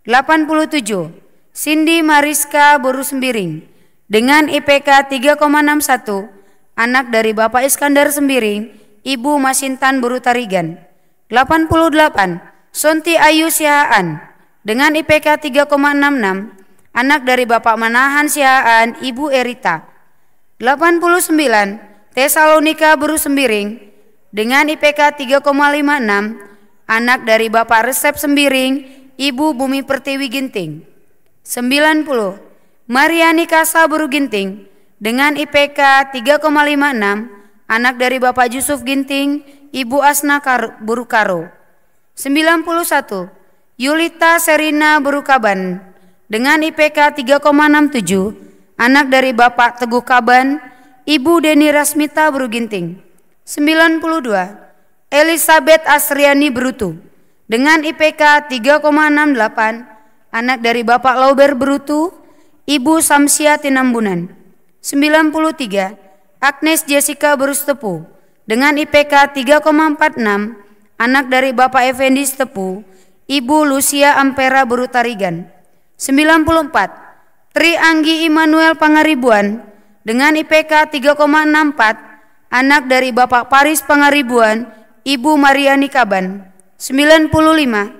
87. Cindy Mariska Boru Sembiring dengan IPK 3,61, anak dari Bapak Iskandar Sembiring, Ibu Masintan Boru Tarigan. 88. Sonti Ayu Sihaan dengan IPK 3,66, anak dari Bapak Manahan Sihaan, Ibu Erita. 89. Tesalonika Boru Sembiring dengan IPK 3,56, anak dari Bapak Resep Sembiring, Ibu Bumi Pertiwi Ginting. 90. Mariani Kasa Boru Ginting dengan IPK 3,56, anak dari Bapak Yusuf Ginting, Ibu Asna Boru Karo. 91. Yulita Serina Boru Kaban dengan IPK 3,67, anak dari Bapak Teguh Kaban, Ibu Deni Rasmita Boru Ginting. 92. Elizabeth Asriani Brutu dengan IPK 3,68, anak dari Bapak Lauber Brutu, Ibu Samsia Tinambunan. 93. Agnes Jessica Boru Stepu dengan IPK 3,46, anak dari Bapak Effendi Stepu, Ibu Lucia Ampera Boru Tarigan. 94. Tri Anggi Immanuel Pangaribuan dengan IPK 3,64, anak dari Bapak Paris Pangaribuan, Ibu Mariani Kaban. 95.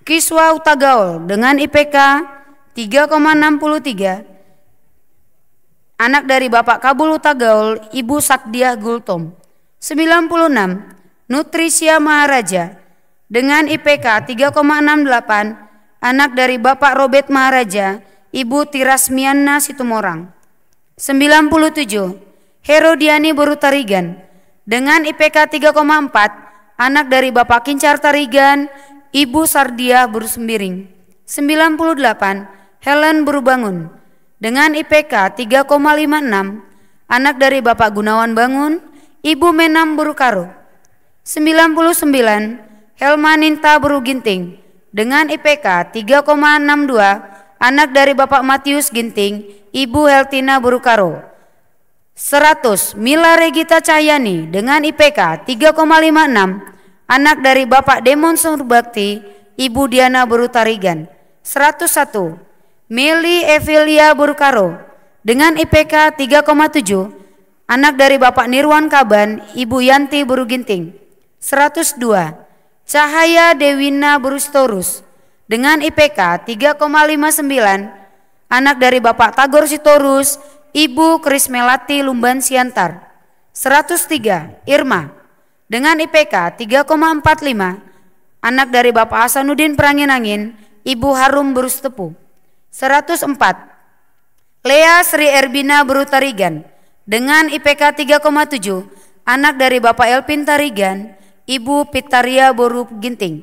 Kiswa Utagaol dengan IPK 3,63, anak dari Bapak Kabul Utagaol, Ibu Sakdiah Gultom. 96. Nutrisia Maharaja dengan IPK 3,68, anak dari Bapak Robert Maharaja, Ibu Tirasmiana Situmorang. 97. Herodiani Boru Tarigan dengan IPK 3,4, anak dari Bapak Kincar Tarigan, Ibu Sardia Boru Sembiring. 98. Helen Boru Bangun dengan IPK 3,56, anak dari Bapak Gunawan Bangun, Ibu Menam Boru Karo. 99. Helmaninta Boru Ginting dengan IPK 3,62, anak dari Bapak Matius Ginting, Ibu Heltina Boru Karo. 100 Mila Regita Cahyani dengan IPK 3,56, anak dari Bapak Demon Surbakti, Ibu Diana Berutarigan. 101 Meli Evilia Burkaro dengan IPK 3,7, anak dari Bapak Nirwan Kaban, Ibu Yanti Buruginting. 102 Cahaya Dewina Burustorus dengan IPK 3,59, anak dari Bapak Tagor Sitorus, Ibu Krismelati Lumban Siantar. 103 Irma dengan IPK 3,45, anak dari Bapak Hasanuddin Pranginangin, Ibu Harum Burustepu. 104 Lea Sri Erbina Berutarigan dengan IPK 3,7, anak dari Bapak Elpin Tarigan, Ibu Pitaria Boru Ginting.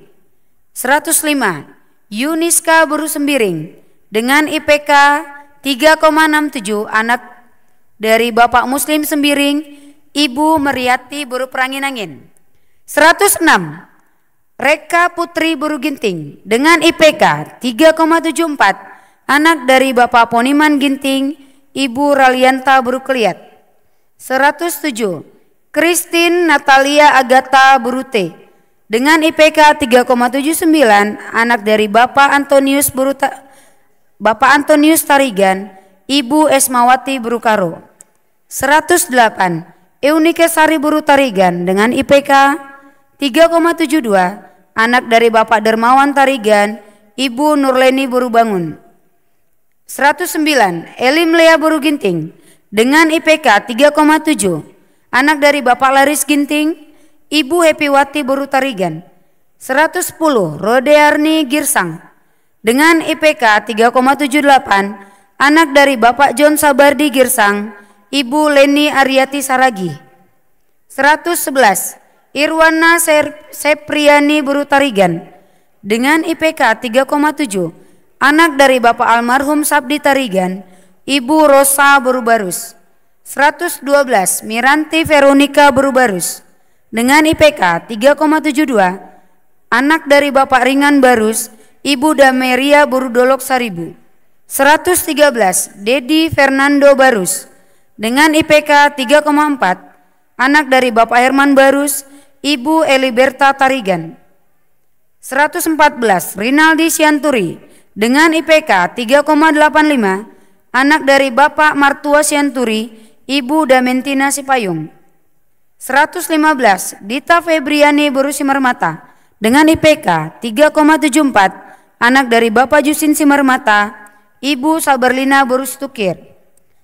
105 Yuniska Boru Sembiring dengan IPK 3,67, anak dari Bapak Muslim Sembiring, Ibu Meriati Boru Pranginangin. 106 Reka Putri Boru Ginting dengan IPK 3,74, anak dari Bapak Poniman Ginting, Ibu Ralianta Boru Keliat. 107 Christine Natalia Agatha Burute dengan IPK 3,79, anak dari Bapak Antonius Tarigan, Ibu Esmawati Burukaro. 108 Eunike Sari Burutarigan dengan IPK 3,72, anak dari Bapak Dermawan Tarigan, Ibu Nurleni Burubangun. 109 Elim Lea Buruginting dengan IPK 3,7, anak dari Bapak Laris Ginting, Ibu Hepiwati Burutarigan. 110 Rodearni Girsang dengan IPK 3,78, anak dari Bapak John Sabardi Girsang, Ibu Leni Ariati Saragi. 111 Irwana Sepriani Burutarigan dengan IPK 3,7, anak dari Bapak almarhum Sabdi Tarigan, Ibu Rosa Berubarus. 112 Miranti Veronica Berubarus dengan IPK 3,72, anak dari Bapak Ringan Barus, Ibu Dameria Burudolok Saribu. 113 Dedi Fernando Barus dengan IPK 3,4, anak dari Bapak Herman Barus, Ibu Eliberta Tarigan. 114 Rinaldi Sianturi dengan IPK 3,85, anak dari Bapak Martua Sianturi, Ibu Damentina Sipayung. 115 Dita Febriani Boru Simarmata dengan IPK 3,74, anak dari Bapak Jusin Simarmata, Ibu Sabarlina Boru Stukir.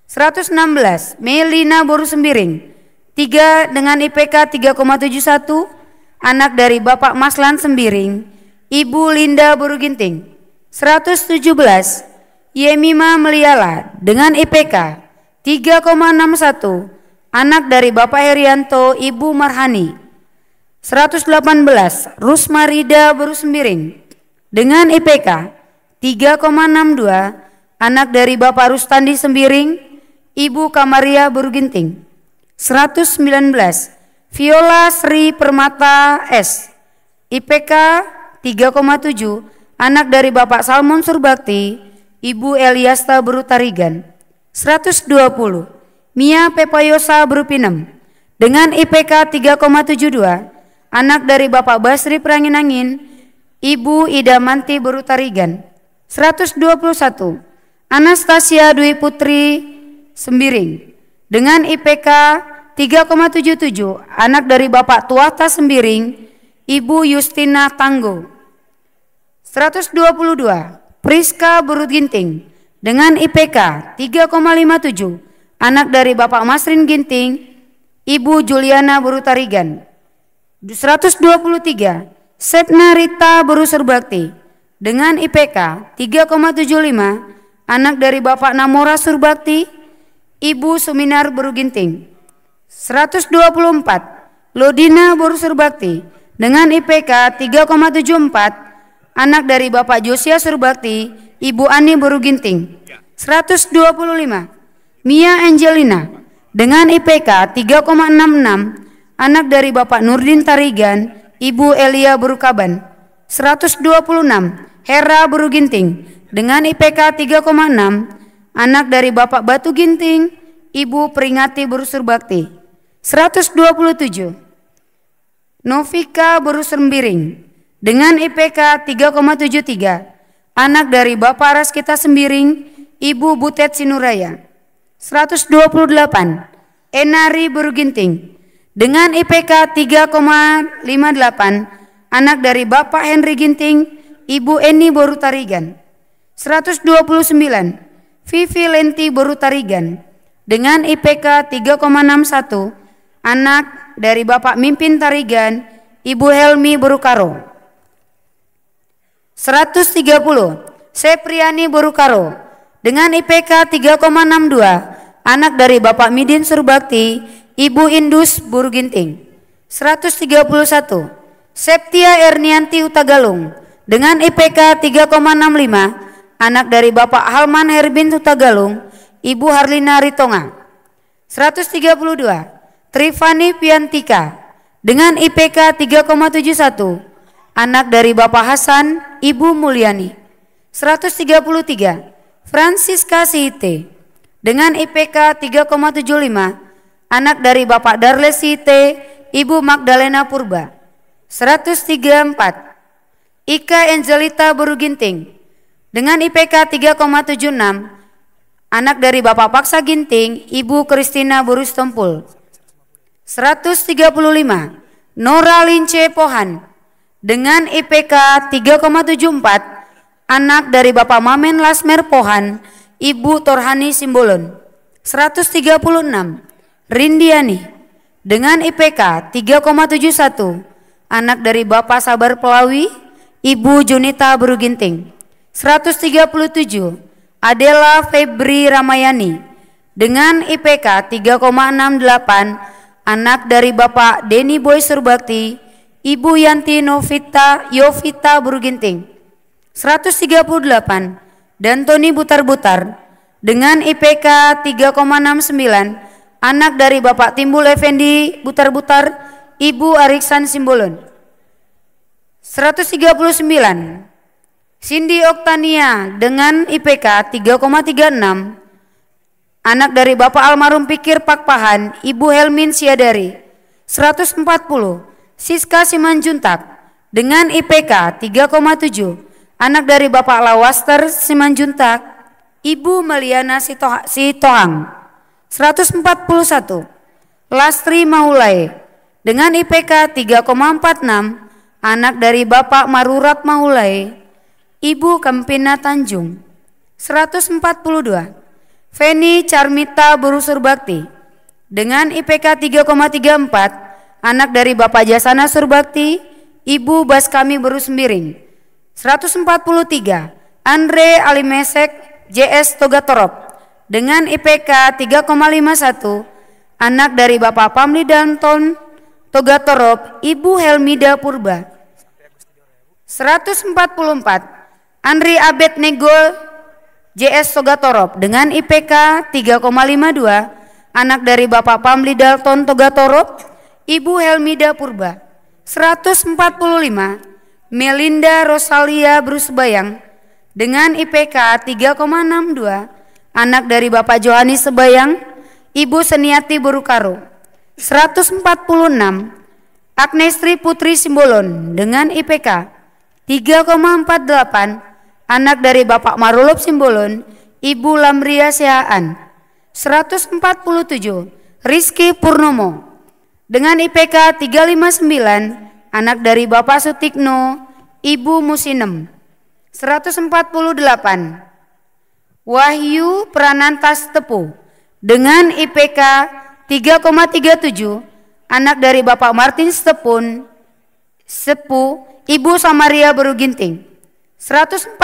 116 Melina Boru Sembiring 3 dengan IPK 3,71, anak dari Bapak Maslan Sembiring, Ibu Linda Boru Ginting. 117 Yemima Meliala dengan IPK 3,61, anak dari Bapak Herianto, Ibu Marhani. 118 Rusmarida Boru Sembiring dengan IPK 3,62, anak dari Bapak Rustandi Sembiring, Ibu Kamaria Boru Ginting. 119 Viola Sri Permata S, IPK 3,7, anak dari Bapak Salmon Surbakti, Ibu Eliasta Berutarigan. 120 Mia Pepayosa Berupinem dengan IPK 3,72, anak dari Bapak Basri Pranginangin, Ibu Idamanti Berutarigan. 121 Anastasia Dwi Putri Sembiring dengan IPK 3,77, anak dari Bapak Tuata Sembiring, Ibu Justina Tanggo. 122 Priska Buruginting dengan IPK 3,57, anak dari Bapak Masrin Ginting, Ibu Juliana Berutarigan. 123 Sepna Rita Boru Surbakti dengan IPK 3,75, anak dari Bapak Namora Surbakti, Ibu Suminar Boru Ginting. 124 Lodina Boru Surbakti dengan IPK 3,74, anak dari Bapak Josia Surbakti, Ibu Ani Boru Ginting. 125 Mia Angelina dengan IPK 3,66, anak dari Bapak Nurdin Tarigan, Ibu Elia Borukaban. 126 Hera Boru Ginting dengan IPK 3,6, anak dari Bapak Batu Ginting, Ibu Peringati Berusur Bakti. 127. Novika Berusur Sembiring dengan IPK 3,73, anak dari Bapak Raskita Sembiring, Ibu Butet Sinuraya. 128. Enari Beruginting dengan IPK 3,58, anak dari Bapak Henry Ginting, Ibu Eni Borutarigan. 129. Vivi Lenti Borutarigan dengan IPK 3,61, anak dari Bapak Mimpin Tarigan, Ibu Helmi Borukaro. 130. Sepriani Borukaro dengan IPK 3,62, anak dari Bapak Midin Surbakti, Ibu Indus Buruginting. 131. Septia Ernianti Hutagalung dengan IPK 3,65, anak dari Bapak Halman Herbin Hutagalung, Ibu Harlina Ritonga. 132. Trifani Piantika dengan IPK 3,71, anak dari Bapak Hasan, Ibu Mulyani. 133. Francisca Sihite dengan IPK 3,75, anak dari Bapak Darles Sihite, Ibu Magdalena Purba. 134. Ika Angelita Buruginting dengan IPK 3,76, anak dari Bapak Paksa Ginting, Ibu Kristina Burus Tompul. 135. Nora Lince Pohan dengan IPK 3,74, anak dari Bapak Mamen Lasmer Pohan, Ibu Torhani Simbolon. 136. Rindiani dengan IPK 3,71, anak dari Bapak Sabar Pelawi, Ibu Junita Buruginting. 137. Adela Febri Ramayani dengan IPK 3,68, anak dari Bapak Deni Boy Surbakti, Ibu Yanti Yovita Buruginting. 138. Dantoni Butar-Butar dengan IPK 3,69, anak dari Bapak Timbul Effendi Butar-Butar, Ibu Ariksan Simbolon. 139. Cindy Oktania dengan IPK 3,36, anak dari Bapak almarhum Pikir Pakpahan, Ibu Helmin Siadari. 140. Siska Simanjuntak dengan IPK 3,7, anak dari Bapak Lawaster Simanjuntak, Ibu Meliana Sitohang. 141. Lastri Maulai dengan IPK 3,46, anak dari Bapak Marurat Maulai, Ibu Kempina Tanjung. 142. Feni Charmita Berusur Bakti dengan IPK 3,34, anak dari Bapak Jasana Surbakti, Ibu Baskami Berus Sembiring. 143. Andre Alimesek JS Togatorop dengan IPK 3,51, anak dari Bapak Pamli Danton Togatorop, Ibu Helmida Purba. 144. Andri Abed Nego JS Togatorop dengan IPK 3,52, anak dari Bapak Pamli Dalton Togatorop, Ibu Helmida Purba. 145. Melinda Rosalia Brusbayang dengan IPK 3,62, anak dari Bapak Johani Sebayang, Ibu Seniati Borukaro. 146. Agnestri Putri Simbolon dengan IPK 3,48, anak dari Bapak Marulop Simbolon, Ibu Lamria Sehaan. 147. Rizky Purnomo dengan IPK 359, anak dari Bapak Sutikno, Ibu Musinem. 148. Wahyu Pranantas Tepu dengan IPK 3,37, anak dari Bapak Martin Sepu, Ibu Samaria Beruginting. 149.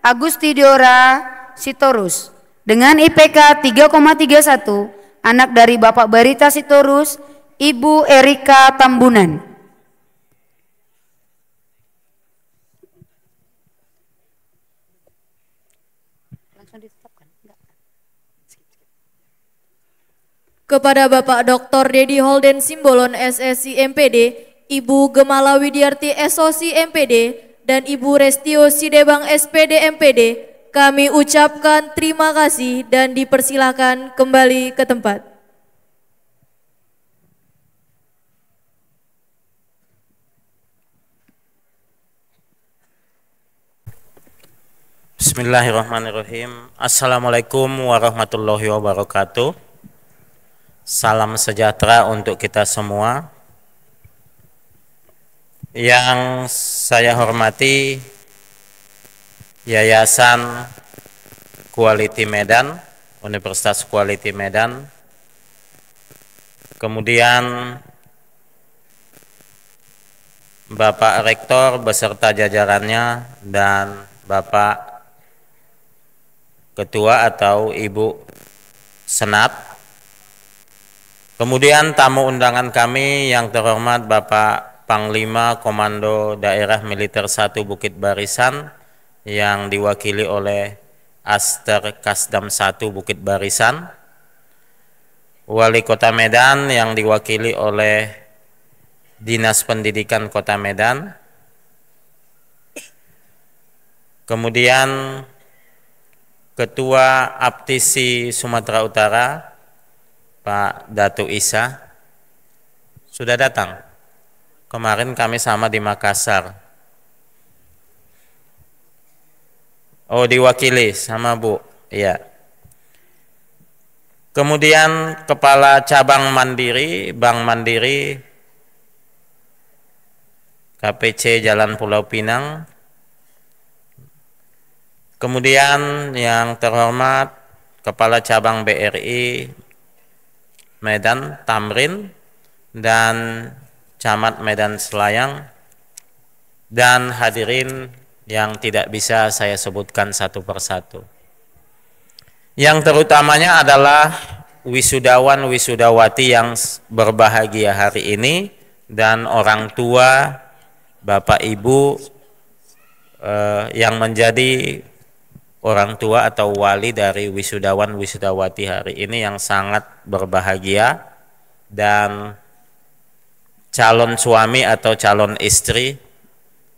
Agustidiora Sitorus dengan IPK 3,31, anak dari Bapak Barita Sitorus, Ibu Erika Tambunan. Kepada Bapak Dr. Dedi Holden Simbolon SSI MPD, Ibu Gemala Widiarti SOC MPD, dan Ibu Restio Sidebang SPD MPD kami ucapkan terima kasih dan dipersilakan kembali ke tempat. Bismillahirrahmanirrahim. Assalamualaikum warahmatullahi wabarakatuh. Salam sejahtera untuk kita semua. Yang saya hormati Yayasan Quality Medan, Universitas Quality Medan. Kemudian Bapak Rektor beserta jajarannya dan Bapak Ketua atau Ibu Senat. Kemudian tamu undangan kami yang terhormat Bapak Panglima Komando Daerah Militer 1 Bukit Barisan yang diwakili oleh Aster Kasdam 1 Bukit Barisan. Wali Kota Medan yang diwakili oleh Dinas Pendidikan Kota Medan. Kemudian Ketua Aptisi Sumatera Utara, Pak Datu Isa, sudah datang. Kemarin kami sama di Makassar. Oh, diwakili sama Bu, iya. Kemudian Kepala Cabang Mandiri, Bank Mandiri, KPC Jalan Pulau Pinang. Kemudian yang terhormat Kepala Cabang BRI Medan Tamrin dan Camat Medan Selayang, dan hadirin yang tidak bisa saya sebutkan satu persatu. Yang terutamanya adalah wisudawan wisudawati yang berbahagia hari ini dan orang tua Bapak Ibu yang menjadi orang tua atau wali dari wisudawan wisudawati hari ini yang sangat berbahagia, dan calon suami atau calon istri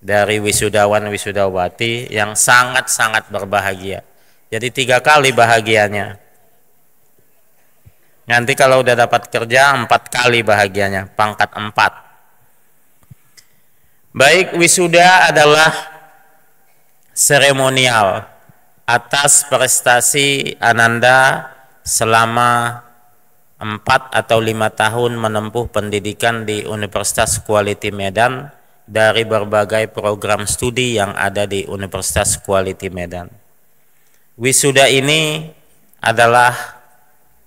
dari wisudawan wisudawati yang sangat-sangat berbahagia. Jadi 3 kali bahagianya. Nanti kalau udah dapat kerja 4 kali bahagianya, pangkat 4. Baik, wisuda adalah seremonial atas prestasi Ananda selama 4 atau 5 tahun menempuh pendidikan di Universitas Quality Medan dari berbagai program studi yang ada di Universitas Quality Medan. Wisuda ini adalah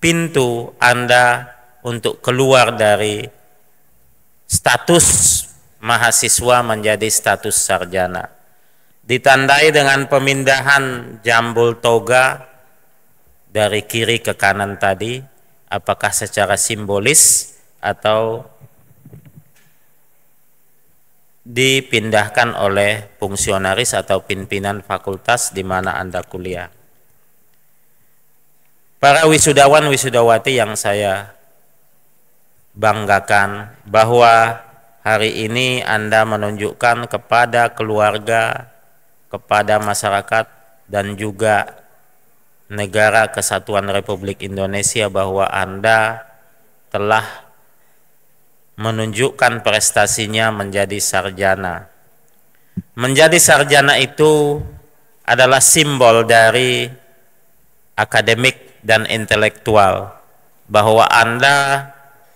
pintu Anda untuk keluar dari status mahasiswa menjadi status sarjana. Ditandai dengan pemindahan jambul toga dari kiri ke kanan tadi, apakah secara simbolis atau dipindahkan oleh fungsionaris atau pimpinan fakultas di mana Anda kuliah. Para wisudawan wisudawati yang saya banggakan bahwa hari ini Anda menunjukkan kepada keluarga, kepada masyarakat dan juga negara Kesatuan Republik Indonesia bahwa Anda telah menunjukkan prestasinya menjadi sarjana. Menjadi sarjana itu adalah simbol dari akademik dan intelektual, bahwa Anda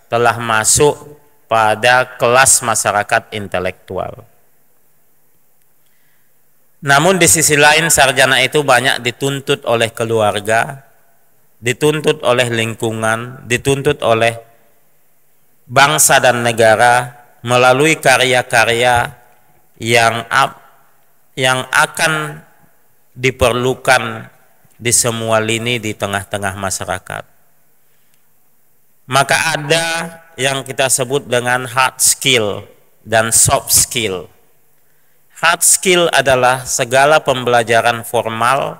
telah masuk pada kelas masyarakat intelektual. Namun di sisi lain sarjana itu banyak dituntut oleh keluarga, dituntut oleh lingkungan, dituntut oleh bangsa dan negara melalui karya-karya yang akan diperlukan di semua lini di tengah-tengah masyarakat. Maka ada yang kita sebut dengan hard skill dan soft skill. Hard skill adalah segala pembelajaran formal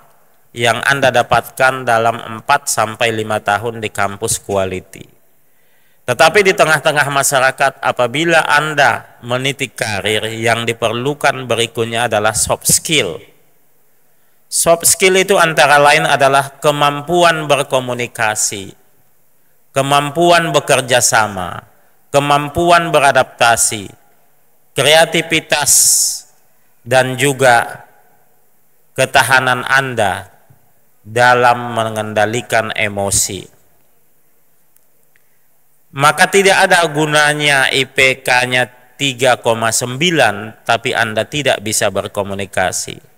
yang Anda dapatkan dalam 4-5 tahun di kampus Quality. Tetapi di tengah-tengah masyarakat, apabila Anda meniti karir, yang diperlukan berikutnya adalah soft skill. Soft skill itu antara lain adalah kemampuan berkomunikasi, kemampuan bekerja sama, kemampuan beradaptasi, kreativitas, dan juga ketahanan Anda dalam mengendalikan emosi. Maka tidak ada gunanya IPK-nya 3,9 tapi Anda tidak bisa berkomunikasi.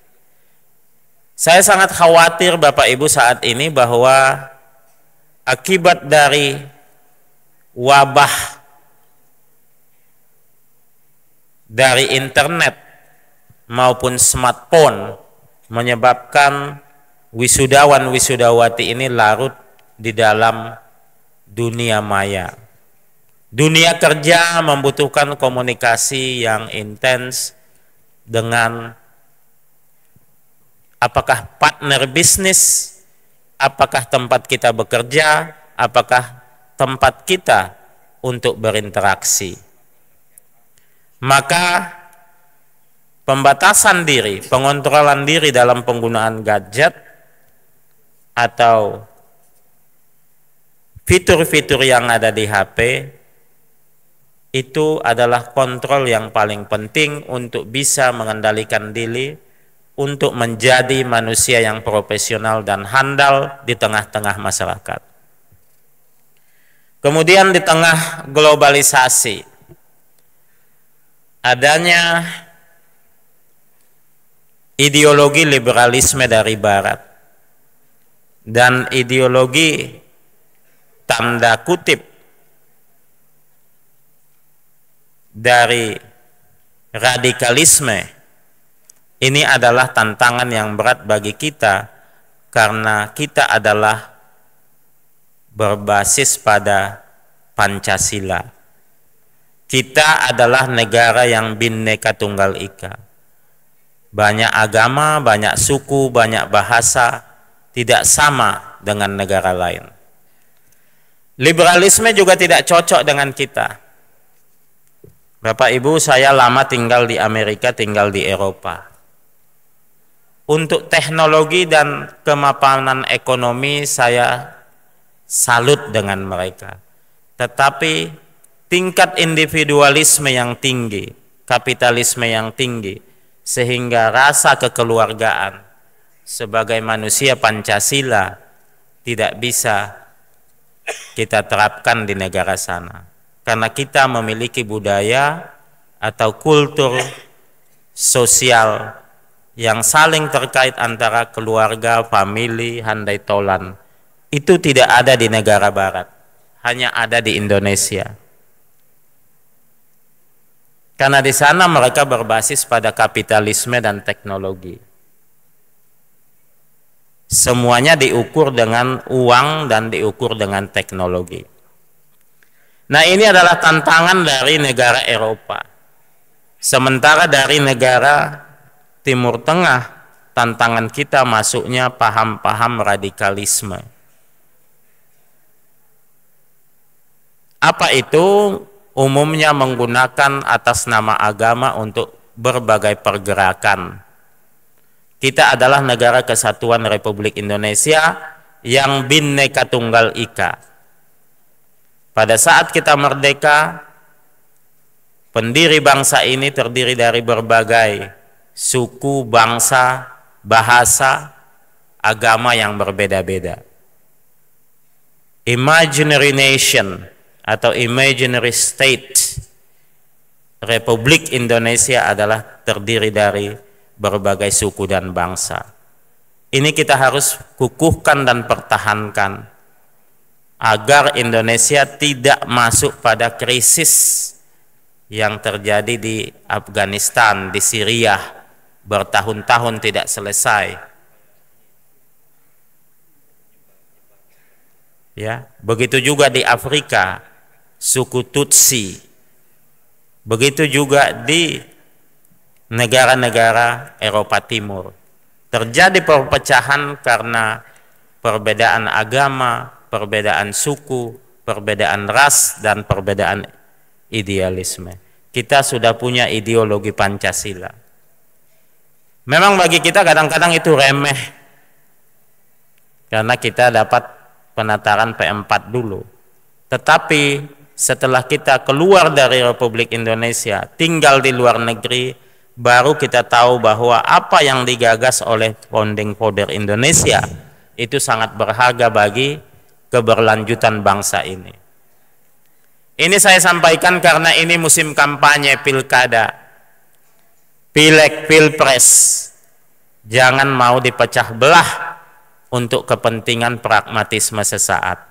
Saya sangat khawatir Bapak Ibu saat ini bahwa akibat dari wabah dari internet maupun smartphone menyebabkan wisudawan-wisudawati ini larut di dalam dunia maya. Dunia kerja membutuhkan komunikasi yang intens dengan apakah partner bisnis, apakah tempat kita bekerja, apakah tempat kita untuk berinteraksi. Maka pembatasan diri, pengontrolan diri dalam penggunaan gadget atau fitur-fitur yang ada di HP itu adalah kontrol yang paling penting untuk bisa mengendalikan diri, untuk menjadi manusia yang profesional dan handal di tengah-tengah masyarakat. Kemudian di tengah globalisasi, adanya ideologi liberalisme dari Barat dan ideologi tanda kutip dari radikalisme, ini adalah tantangan yang berat bagi kita karena kita adalah berbasis pada Pancasila. Kita adalah negara yang Bhinneka Tunggal Ika. Banyak agama, banyak suku, banyak bahasa, tidak sama dengan negara lain. Liberalisme juga tidak cocok dengan kita. Bapak Ibu, saya lama tinggal di Amerika, tinggal di Eropa. Untuk teknologi dan kemapanan ekonomi saya salut dengan mereka. Tetapi tingkat individualisme yang tinggi, kapitalisme yang tinggi, sehingga rasa kekeluargaan sebagai manusia Pancasila tidak bisa kita terapkan di negara sana. Karena kita memiliki budaya atau kultur sosial yang saling terkait antara keluarga, famili, handai tolan. Itu tidak ada di negara barat, hanya ada di Indonesia. Karena di sana mereka berbasis pada kapitalisme dan teknologi. Semuanya diukur dengan uang dan diukur dengan teknologi. Nah, ini adalah tantangan dari negara Eropa. Sementara dari negara Timur Tengah, tantangan kita masuknya paham-paham radikalisme. Apa itu? Umumnya menggunakan atas nama agama untuk berbagai pergerakan. Kita adalah negara kesatuan Republik Indonesia yang Bhinneka Tunggal Ika. Pada saat kita merdeka, pendiri bangsa ini terdiri dari berbagai suku, bangsa, bahasa, agama yang berbeda-beda. Imaginary nation atau imaginary state Republik Indonesia adalah terdiri dari berbagai suku dan bangsa. Ini kita harus kukuhkan dan pertahankan agar Indonesia tidak masuk pada krisis yang terjadi di Afghanistan, di Syria, bertahun-tahun tidak selesai. Ya, begitu juga di Afrika, suku Tutsi. Begitu juga di negara-negara Eropa Timur. Terjadi perpecahan karena perbedaan agama, perbedaan suku, perbedaan ras, dan perbedaan idealisme. Kita sudah punya ideologi Pancasila. Memang bagi kita kadang-kadang itu remeh, karena kita dapat penataran P4 dulu. Tetapi setelah kita keluar dari Republik Indonesia, tinggal di luar negeri, baru kita tahu bahwa apa yang digagas oleh founding father Indonesia itu sangat berharga bagi keberlanjutan bangsa ini. Ini saya sampaikan karena ini musim kampanye pilkada, pileg, pilpres. Jangan mau dipecah belah untuk kepentingan pragmatisme sesaat.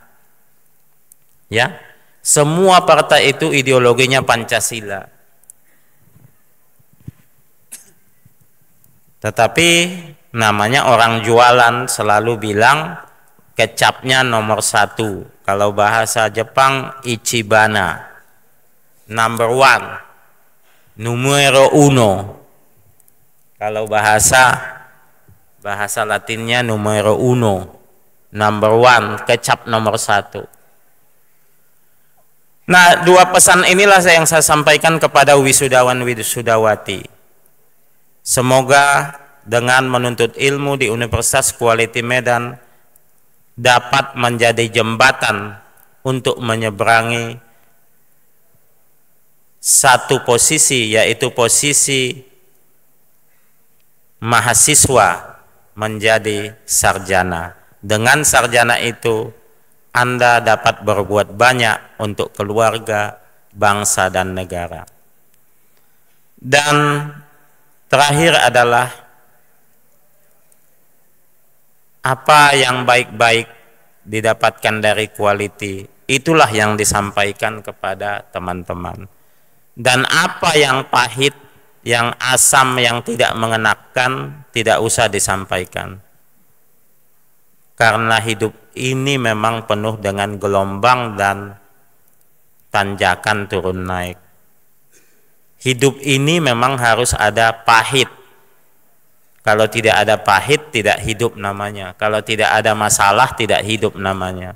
Ya, semua partai itu ideologinya Pancasila. Tetapi namanya orang jualan selalu bilang kecapnya nomor 1. Kalau bahasa Jepang Ichibana, number 1, numero 1. Kalau bahasa Latinnya numero 1, number 1, kecap nomor 1. Nah, dua pesan inilah yang saya sampaikan kepada wisudawan wisudawati. Semoga dengan menuntut ilmu di Universitas Quality Medan dapat menjadi jembatan untuk menyeberangi satu posisi, yaitu posisi mahasiswa menjadi sarjana. Dengan sarjana itu Anda dapat berbuat banyak untuk keluarga, bangsa, dan negara. Dan terakhir adalah apa yang baik-baik didapatkan dari quality, itulah yang disampaikan kepada teman-teman. Dan apa yang pahit, yang asam, yang tidak mengenakan, tidak usah disampaikan. Karena hidup ini memang penuh dengan gelombang dan tanjakan turun naik. Hidup ini memang harus ada pahit. Kalau tidak ada pahit, tidak hidup namanya. Kalau tidak ada masalah, tidak hidup namanya.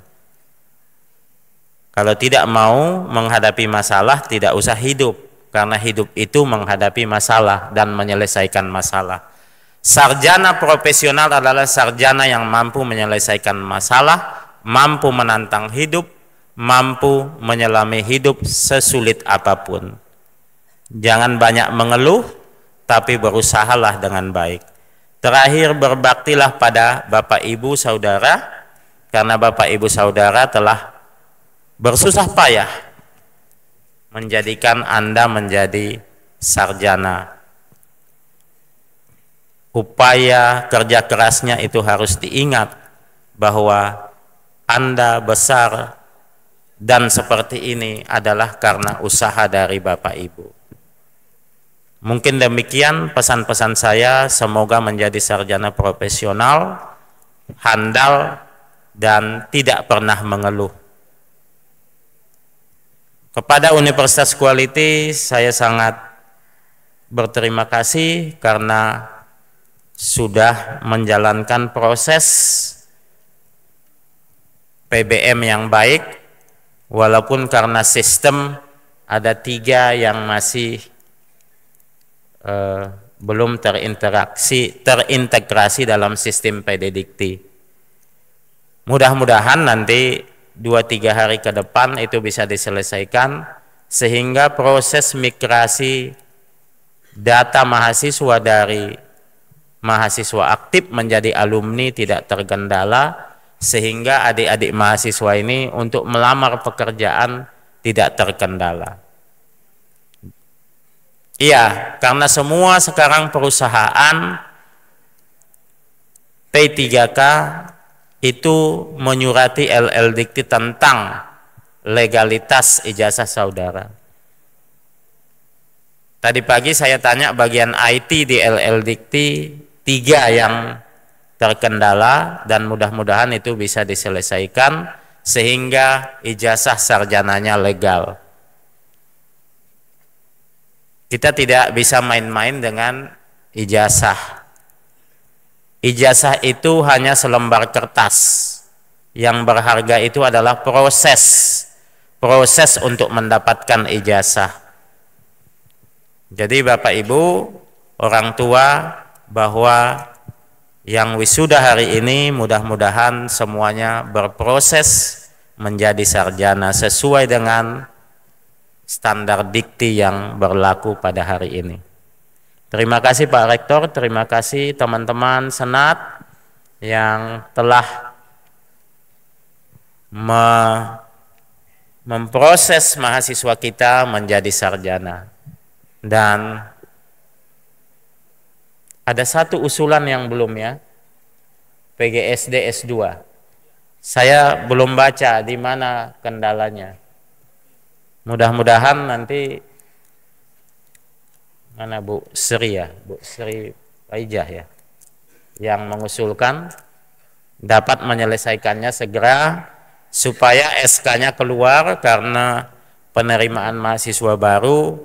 Kalau tidak mau menghadapi masalah, tidak usah hidup. Karena hidup itu menghadapi masalah dan menyelesaikan masalah. Sarjana profesional adalah sarjana yang mampu menyelesaikan masalah, mampu menantang hidup, mampu menyelami hidup sesulit apapun. Jangan banyak mengeluh, tapi berusahalah dengan baik. Terakhir, berbaktilah pada Bapak Ibu Saudara, karena Bapak Ibu Saudara telah bersusah payah menjadikan Anda menjadi sarjana. Upaya kerja kerasnya itu harus diingat bahwa Anda besar dan seperti ini adalah karena usaha dari Bapak Ibu. Mungkin demikian pesan-pesan saya, semoga menjadi sarjana profesional, handal, dan tidak pernah mengeluh. Kepada Universitas Quality saya sangat berterima kasih karena sudah menjalankan proses PBM yang baik, walaupun karena sistem ada 3 yang masih belum terintegrasi dalam sistem PD Dikti. Mudah-mudahan nanti 2-3 hari ke depan itu bisa diselesaikan sehingga proses migrasi data mahasiswa dari mahasiswa aktif menjadi alumni tidak terkendala, sehingga adik-adik mahasiswa ini untuk melamar pekerjaan tidak terkendala. Iya, karena semua sekarang perusahaan P3K itu menyurati LL Dikti tentang legalitas ijazah saudara. Tadi pagi saya tanya bagian IT di LL Dikti, 3 yang terkendala, dan mudah-mudahan itu bisa diselesaikan sehingga ijazah sarjananya legal. Kita tidak bisa main-main dengan ijazah. Ijazah itu hanya selembar kertas. Yang berharga itu adalah proses untuk mendapatkan ijazah. Jadi Bapak Ibu, orang tua, bahwa yang wisuda hari ini mudah-mudahan semuanya berproses menjadi sarjana sesuai dengan standar dikti yang berlaku pada hari ini. Terima kasih Pak Rektor, terima kasih teman-teman Senat yang telah memproses mahasiswa kita menjadi sarjana. Dan ada satu usulan yang belum ya, PGSD S2. Saya belum baca di mana kendalanya. Mudah-mudahan nanti mana Bu Sri ya, Bu Sri Faijah ya, yang mengusulkan dapat menyelesaikannya segera supaya SK-nya keluar, karena penerimaan mahasiswa baru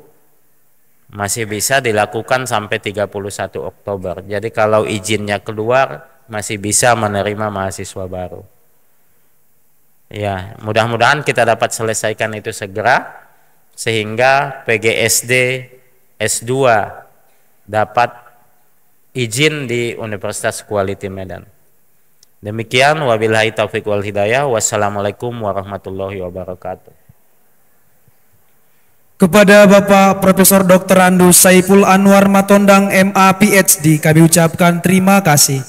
masih bisa dilakukan sampai 31 Oktober. Jadi kalau izinnya keluar masih bisa menerima mahasiswa baru. Ya, mudah-mudahan kita dapat selesaikan itu segera sehingga PGSD S2 dapat izin di Universitas Quality Medan. Demikian, wabillahi taufiq wal hidayah. Wassalamualaikum warahmatullahi wabarakatuh. Kepada Bapak Profesor Dr. Andu Saiful Anwar Matondang MA PhD kami ucapkan terima kasih.